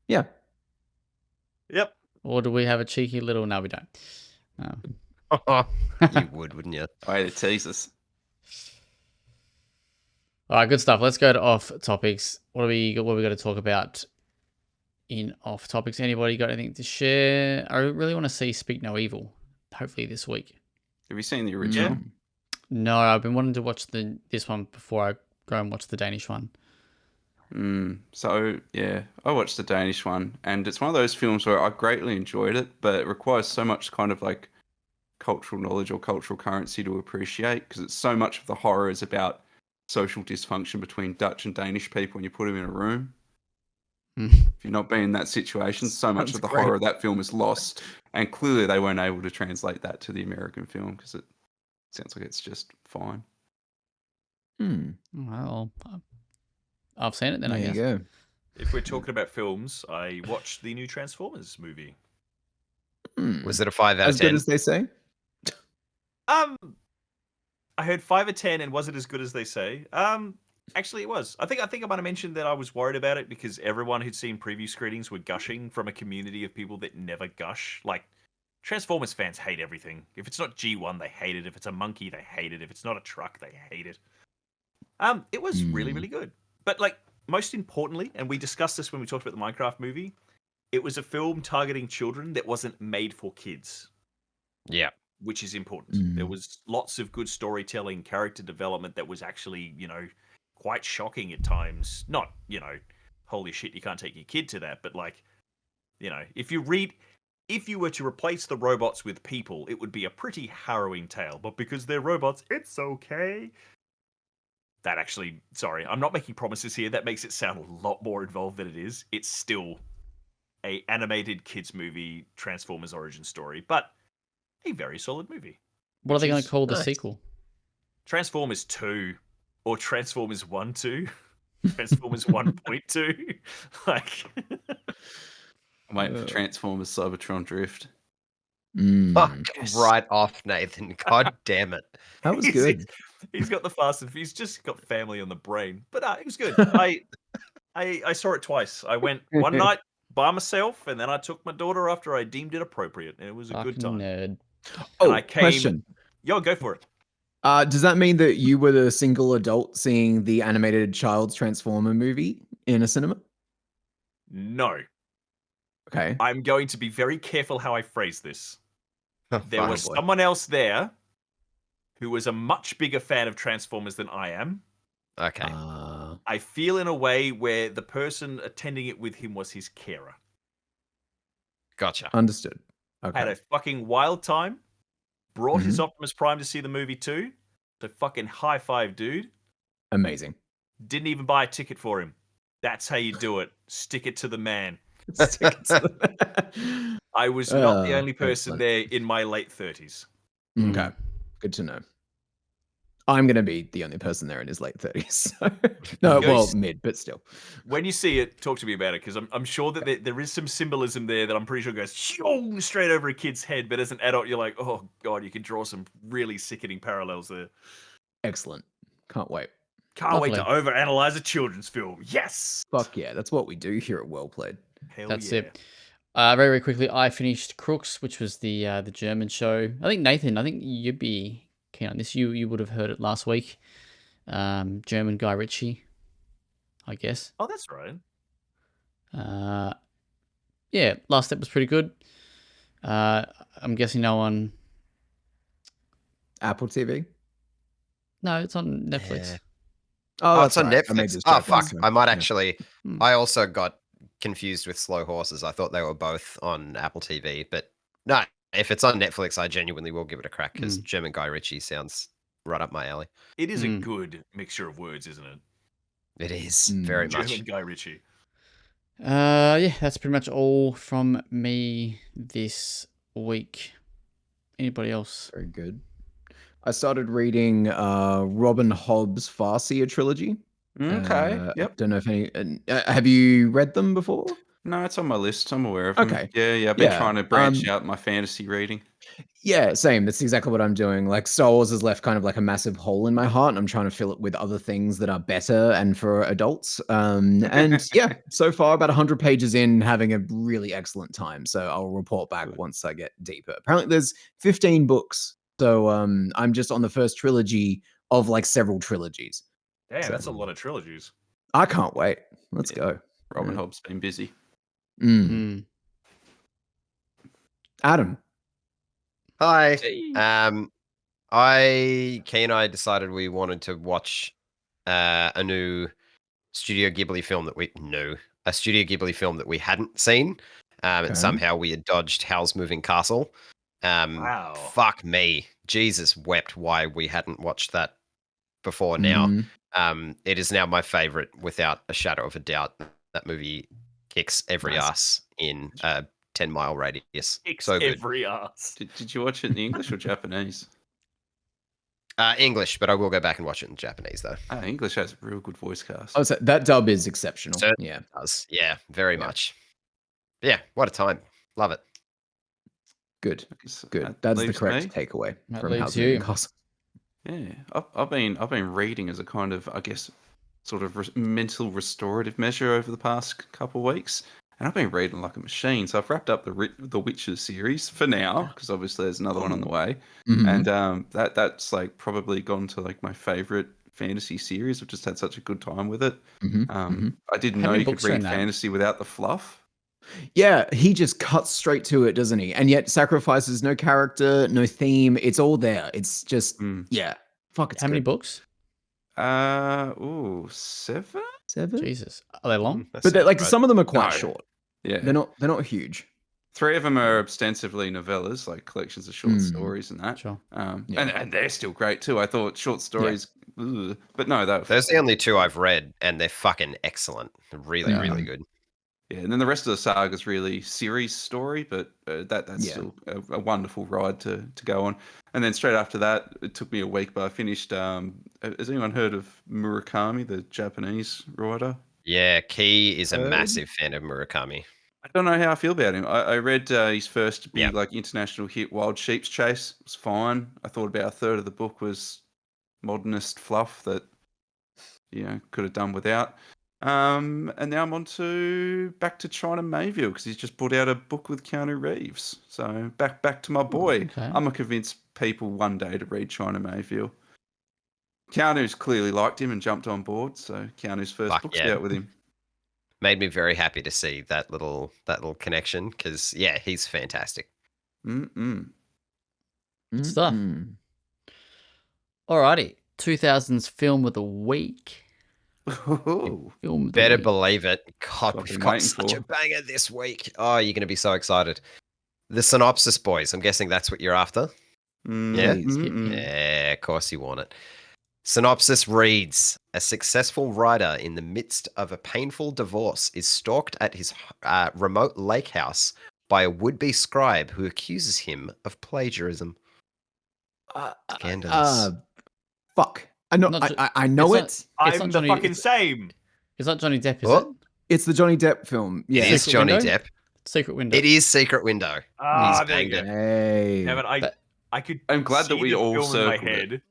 Yeah. Yep. Or do we have a cheeky little? No, we don't. No. You would, wouldn't you? Way to tease us. All right, good stuff. Let's go to off topics. What are we going to talk about in off topics? Anybody got anything to share? I really want to see Speak No Evil. Hopefully this week. Have you seen the original? Mm. No, I've been wanting to watch this one before I go and watch the Danish one. So yeah, I watched the Danish one, and it's one of those films where I greatly enjoyed it, but it requires so much kind of like cultural knowledge or cultural currency to appreciate, because it's so much of the horror is about social dysfunction between Dutch and Danish people when you put them in a room. If you're not been in that situation, so much Sounds of the great. horror of that film is lost, and clearly they weren't able to translate that to the American film because it sounds like it's just fine. Well, I've seen it then, There I you guess. go. If we're talking about films, I watched the new Transformers movie. Was it a 5 out as of good 10? as they say? I heard 5 or 10, and was it as good as they say? Actually, it was. I think I might have mentioned that I was worried about it because everyone who'd seen preview screenings were gushing from a community of people that never gush. Like, Transformers fans hate everything. If it's not G1, they hate it. If it's a monkey, they hate it. If it's not a truck, they hate it. It was really, really good. But like, most importantly, and we discussed this when we talked about the Minecraft movie, it was a film targeting children that wasn't made for kids. Yeah. Which is important. There was lots of good storytelling, character development that was actually, quite shocking at times. Not, holy shit, you can't take your kid to that, but like, if you were to replace the robots with people, it would be a pretty harrowing tale. But because they're robots, it's okay. That actually, sorry, I'm not making promises here. That makes it sound a lot more involved than it is. It's still a animated kids movie, Transformers origin story, but a very solid movie. What are they going to call the nice. sequel? Transformers 2 or Transformers 1-2, Transformers 1.2. Like, I'm waiting for Transformers Cybertron Drift. Fuck Yes. right off, Nathan. God damn it. That was good. He's got the Fast and He's just got family on the brain, but it was good. I saw it twice. I went one night by myself, and then I took my daughter after I deemed it appropriate, and it was a good time. Nerd. Oh, I came- question. Yo, go for it. Does that mean that you were the single adult seeing the animated child's Transformer movie in a cinema? No, Okay. I'm going to be very careful how I phrase this. There Fuck. was someone else there who was a much bigger fan of Transformers than I am. Okay. I feel in a way where the person attending it with him was his carer. Gotcha. Understood. Okay. Had a fucking wild time. Brought his Mhm. Optimus Prime to see the movie too. So fucking high five, dude. Amazing. Didn't even buy a ticket for him. That's how you do it. Stick it to the man. I was not the only person excellent. there in my late 30s. Okay. Good to know. I'm going to be the only person there in his late 30s. So. No, Go well, s- mid, but still. When you see it, talk to me about it, because I'm sure that there is some symbolism there that I'm pretty sure goes shong straight over a kid's head, but as an adult, you're like, oh god, you can draw some really sickening parallels there. Excellent. Can't wait. Can't wait to Lovely. overanalyze a children's film. Yes! Fuck yeah. That's what we do here at WellPlayed. Hell That's yeah. it. Very, very quickly, I finished Crooks, which was the German show. I think Nathan, you'd be keen on this. You would have heard it last week. German Guy Ritchie, I guess. Oh, that's right. Yeah, last step was pretty good. I'm guessing no one. Apple TV? No, it's on Netflix. Oh, Oh, that's it's on right. I made Netflix. this Oh, joke fuck. last time. I might Yeah. actually. I also got confused with Slow Horses. I thought they were both on Apple TV, but no, if it's on Netflix, I genuinely will give it a crack because German Guy Ritchie sounds right up my alley. It is a good mixture of words, isn't it? It is very much. German Guy Ritchie. Yeah, that's pretty much all from me this week. Anybody else? Very good. I started reading Robin Hobb's Farseer trilogy. Okay. Yep. Don't know if any. Have you read them before? No, it's on my list. I'm aware of them. Okay. Yeah. I've been trying to branch out my fantasy reading. Yeah, same. That's exactly what I'm doing. Like Star Wars has left kind of like a massive hole in my heart, and I'm trying to fill it with other things that are better and for adults. And yeah, so far about 100 pages in, having a really excellent time. So I'll report back once I get deeper. Apparently, there's 15 books, so I'm just on the first trilogy of like several trilogies. Damn, So- that's a lot of trilogies. I can't wait. Let's go. Robin Hobb's been busy. Adam. Hi. Hey. Kay and I decided we wanted to watch a new Studio Ghibli film that we hadn't seen. And somehow we had dodged Howl's Moving Castle. Wow. Fuck me. Jesus wept why we hadn't watched that before now. It is now my favorite without a shadow of a doubt. That movie kicks every ass in a 10-mile radius. So good. Every ass. Did you watch it in English or Japanese? English, but I will go back and watch it in Japanese though. English has a real good voice cast. Oh, so that dub is exceptional. Certainly Yeah. does. Yeah, very much. Yeah, what a time. Love it. Good. So Good. that That's the leaves correct me. takeaway That from leaves Howl's Moving you. Castle. Yeah, I've been reading as a kind of, I guess, sort of mental restorative measure over the past couple of weeks, and I've been reading like a machine. So I've wrapped up the Witcher series for now, because obviously there's another one on the way, and that's like probably gone to like my favorite fantasy series. I've just had such a good time with it. I didn't How know many you could books are in read that? fantasy without the fluff. Yeah, he just cuts straight to it, doesn't he? And yet sacrifices no character, no theme. It's all there. It's just, yeah. Fuck, it's How many good. books? 7? 7? Jesus. Are they long? But they're, like some of them are quite No. short. Yeah, They're not huge. 3 of them are ostensibly novellas, like collections of short stories and that. Sure. And they're still great too. I thought short stories, but no, Those are the only 2 I've read, and they're fucking excellent. Really, really good. Yeah, and then the rest of the saga is really series story, but that's still a wonderful ride to go on. And then straight after that, it took me a week, but I finished. Has anyone heard of Murakami, the Japanese writer? Yeah, Key is a massive fan of Murakami. I don't know how I feel about him. I read his first big like international hit, Wild Sheep's Chase. It was fine. I thought about a third of the book was modernist fluff that could have done without. And now I'm back to China Mayville because he's just put out a book with Keanu Reeves. So back to my boy. Okay. I'm gonna convince people one day to read China Mayville. Keanu's clearly liked him and jumped on board. So Keanu's first book's out with him. Made me very happy to see that little connection because he's fantastic. Good stuff. Alrighty. 2000s film of the week. Film of the Better week. believe it. God, What we've I've been got waiting such for. a banger this week. Oh, you're going to be so excited. The synopsis, boys. I'm guessing that's what you're after. Yeah? Yeah, of course you want it. Synopsis reads, a successful writer in the midst of a painful divorce is stalked at his remote lake house by a would-be scribe who accuses him of plagiarism. Scandalous. Fuck. I know. Not I know it's it. not- I'm not the Johnny- fucking same. Is that Johnny Depp, is What? it? It's the Johnny Depp film. Yeah. It is Secret Johnny Window? Depp. Secret Window. It is Secret Window. Ah, He's there you banged go. it. Hey. Damn it, But- I could. I'm glad that see we the all film in my circled it. head.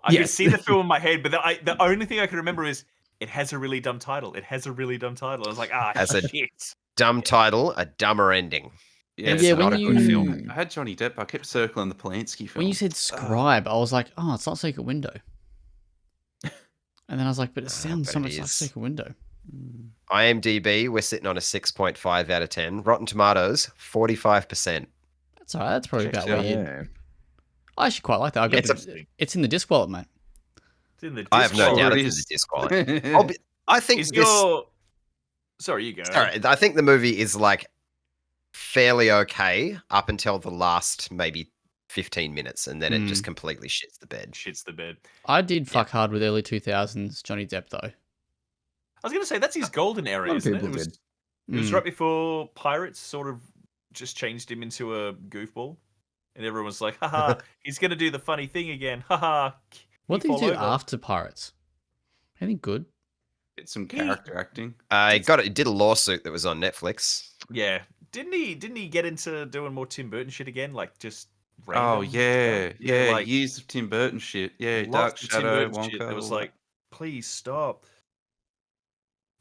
I could Yes. see the film in my head, but the only thing I could remember is it has a really dumb title. It has a really dumb title. I was like, Has a- shit. Dumb title, a dumber ending. Yeah, Yeah, it's when not a good you- film. I had Johnny Depp. I kept circling the Polanski film. When you said scribe, I was like, oh, it's not Secret Window. And then I was like, but it sounds but so it much like is. Secret Window. IMDb, we're sitting on a 6.5 out of 10. Rotten Tomatoes, 45%. That's all right. That's probably Checks about out. where you... Yeah. I actually quite like that. It's in the disc wallet, mate. It's in the I have no Discord. doubt it it's in is. the Discord. I think Is this. your Sorry, you go. Sorry, I think the movie is like fairly okay up until the last maybe 15 minutes, and then it just completely shits the bed. Shits the bed. I did fuck hard with early 2000s Johnny Depp though. I was going to say, that's his golden era, lot of isn't it? people It was, did. it was right before Pirates sort of just changed him into a goofball. And everyone was like, haha, he's going to do the funny thing again. Haha. What did he do after Pirates? Anything good? It's some character acting. He did a lawsuit that was on Netflix. Yeah. Didn't he get into doing more Tim Burton shit again? Like just Oh random yeah, stuff? yeah, like years of Tim Burton shit. Yeah, Dark lots of Tim Shadow, Burton shit. Wonka. It was all like, please stop.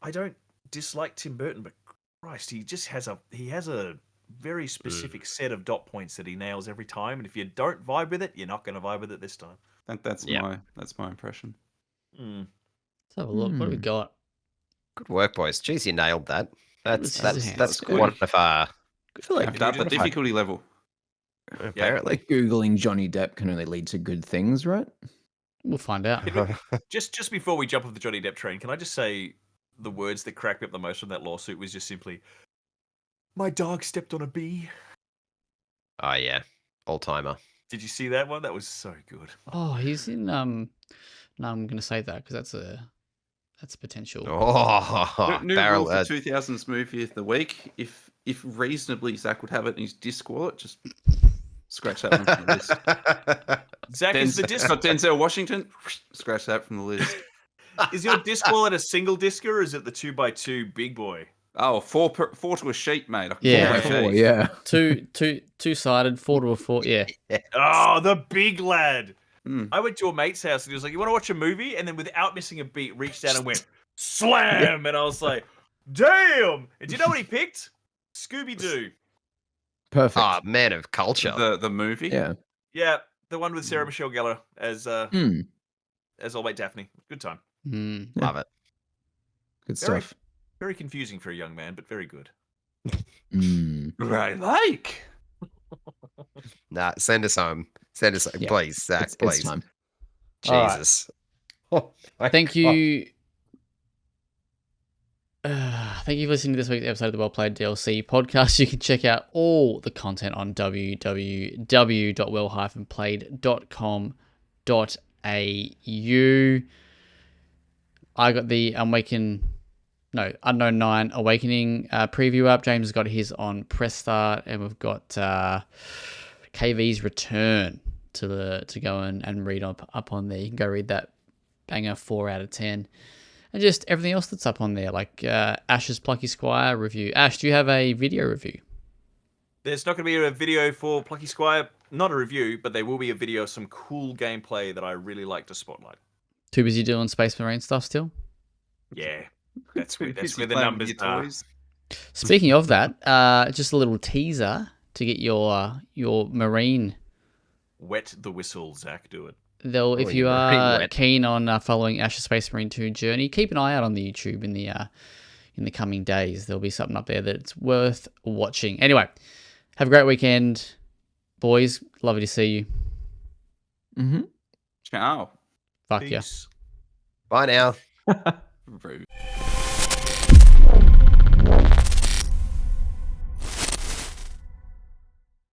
I don't dislike Tim Burton, but Christ, he has a very specific set of dot points that he nails every time, and if you don't vibe with it, you're not going to vibe with it this time. that's my impression. Mm. Let's have a look. What do we got? Good work, boys. Jeez, you nailed that. That's good. one of our I feel like Up the difficulty level. apparently. like Googling Johnny Depp can only lead to good things, right? We'll find out. Just before we jump off the Johnny Depp train, can I just say the words that cracked me up the most from that lawsuit was just simply, "My dog stepped on a bee." Oh yeah, all timer. Did you see that one? That was so good. Oh, he's in No, I'm gonna say that because that's potential. Oh, New barrel. rule for 2000s movie of the week. If reasonably Zach would have it in his disc wallet, just scratch that one from the list. Zach, is the disc got Denzel Washington. Scratch that from the list. is your disc wallet a single disc or is it the 2x2 big boy? Oh, four to a sheet, mate. Yeah. Yeah. Two-sided, 4 to a 4. Yeah. Oh, the big lad. Mm. I went to a mate's house and he was like, "You want to watch a movie?" And then without missing a beat, reached down and went slam. And I was like, "Damn!" And do you know what he picked? Scooby-Doo. Perfect. Ah, man of culture. The movie. Yeah. Yeah, the one with Sarah Michelle Gellar as old mate Daphne. Good time. Love it. Good Very, stuff. very confusing for a young man, but very good. Right, like. Nah, send us home. Send us home, Yeah. please, Zach. It's Please, time. Jesus. Oh, my Thank God. you. Thank you for listening to this week's episode of the WellPlayed DLC podcast. You can check out all the content on www.well-played.com.au. I got the Unknown 9 Awakening preview up. James has got his on Press Start, and we've got KV's Return to go and read up on there. You can go read that banger 4 out of 10. And just everything else that's up on there, like Ash's Plucky Squire review. Ash, do you have a video review? There's not going to be a video for Plucky Squire, not a review, but there will be a video of some cool gameplay that I really like to spotlight. Too busy doing Space Marine stuff still? Yeah, that's where the Playing numbers with your are. toys. Speaking of that, just a little teaser to get your Marine. Wet the whistle, Zach. Do it. Though, if you are keen on following Ash's Space Marine 2 journey, keep an eye out on the YouTube in the coming days. There'll be something up there that's worth watching. Anyway, have a great weekend, boys. Lovely to see you. Ciao. Fuck yeah. Peace. Bye now. Rude.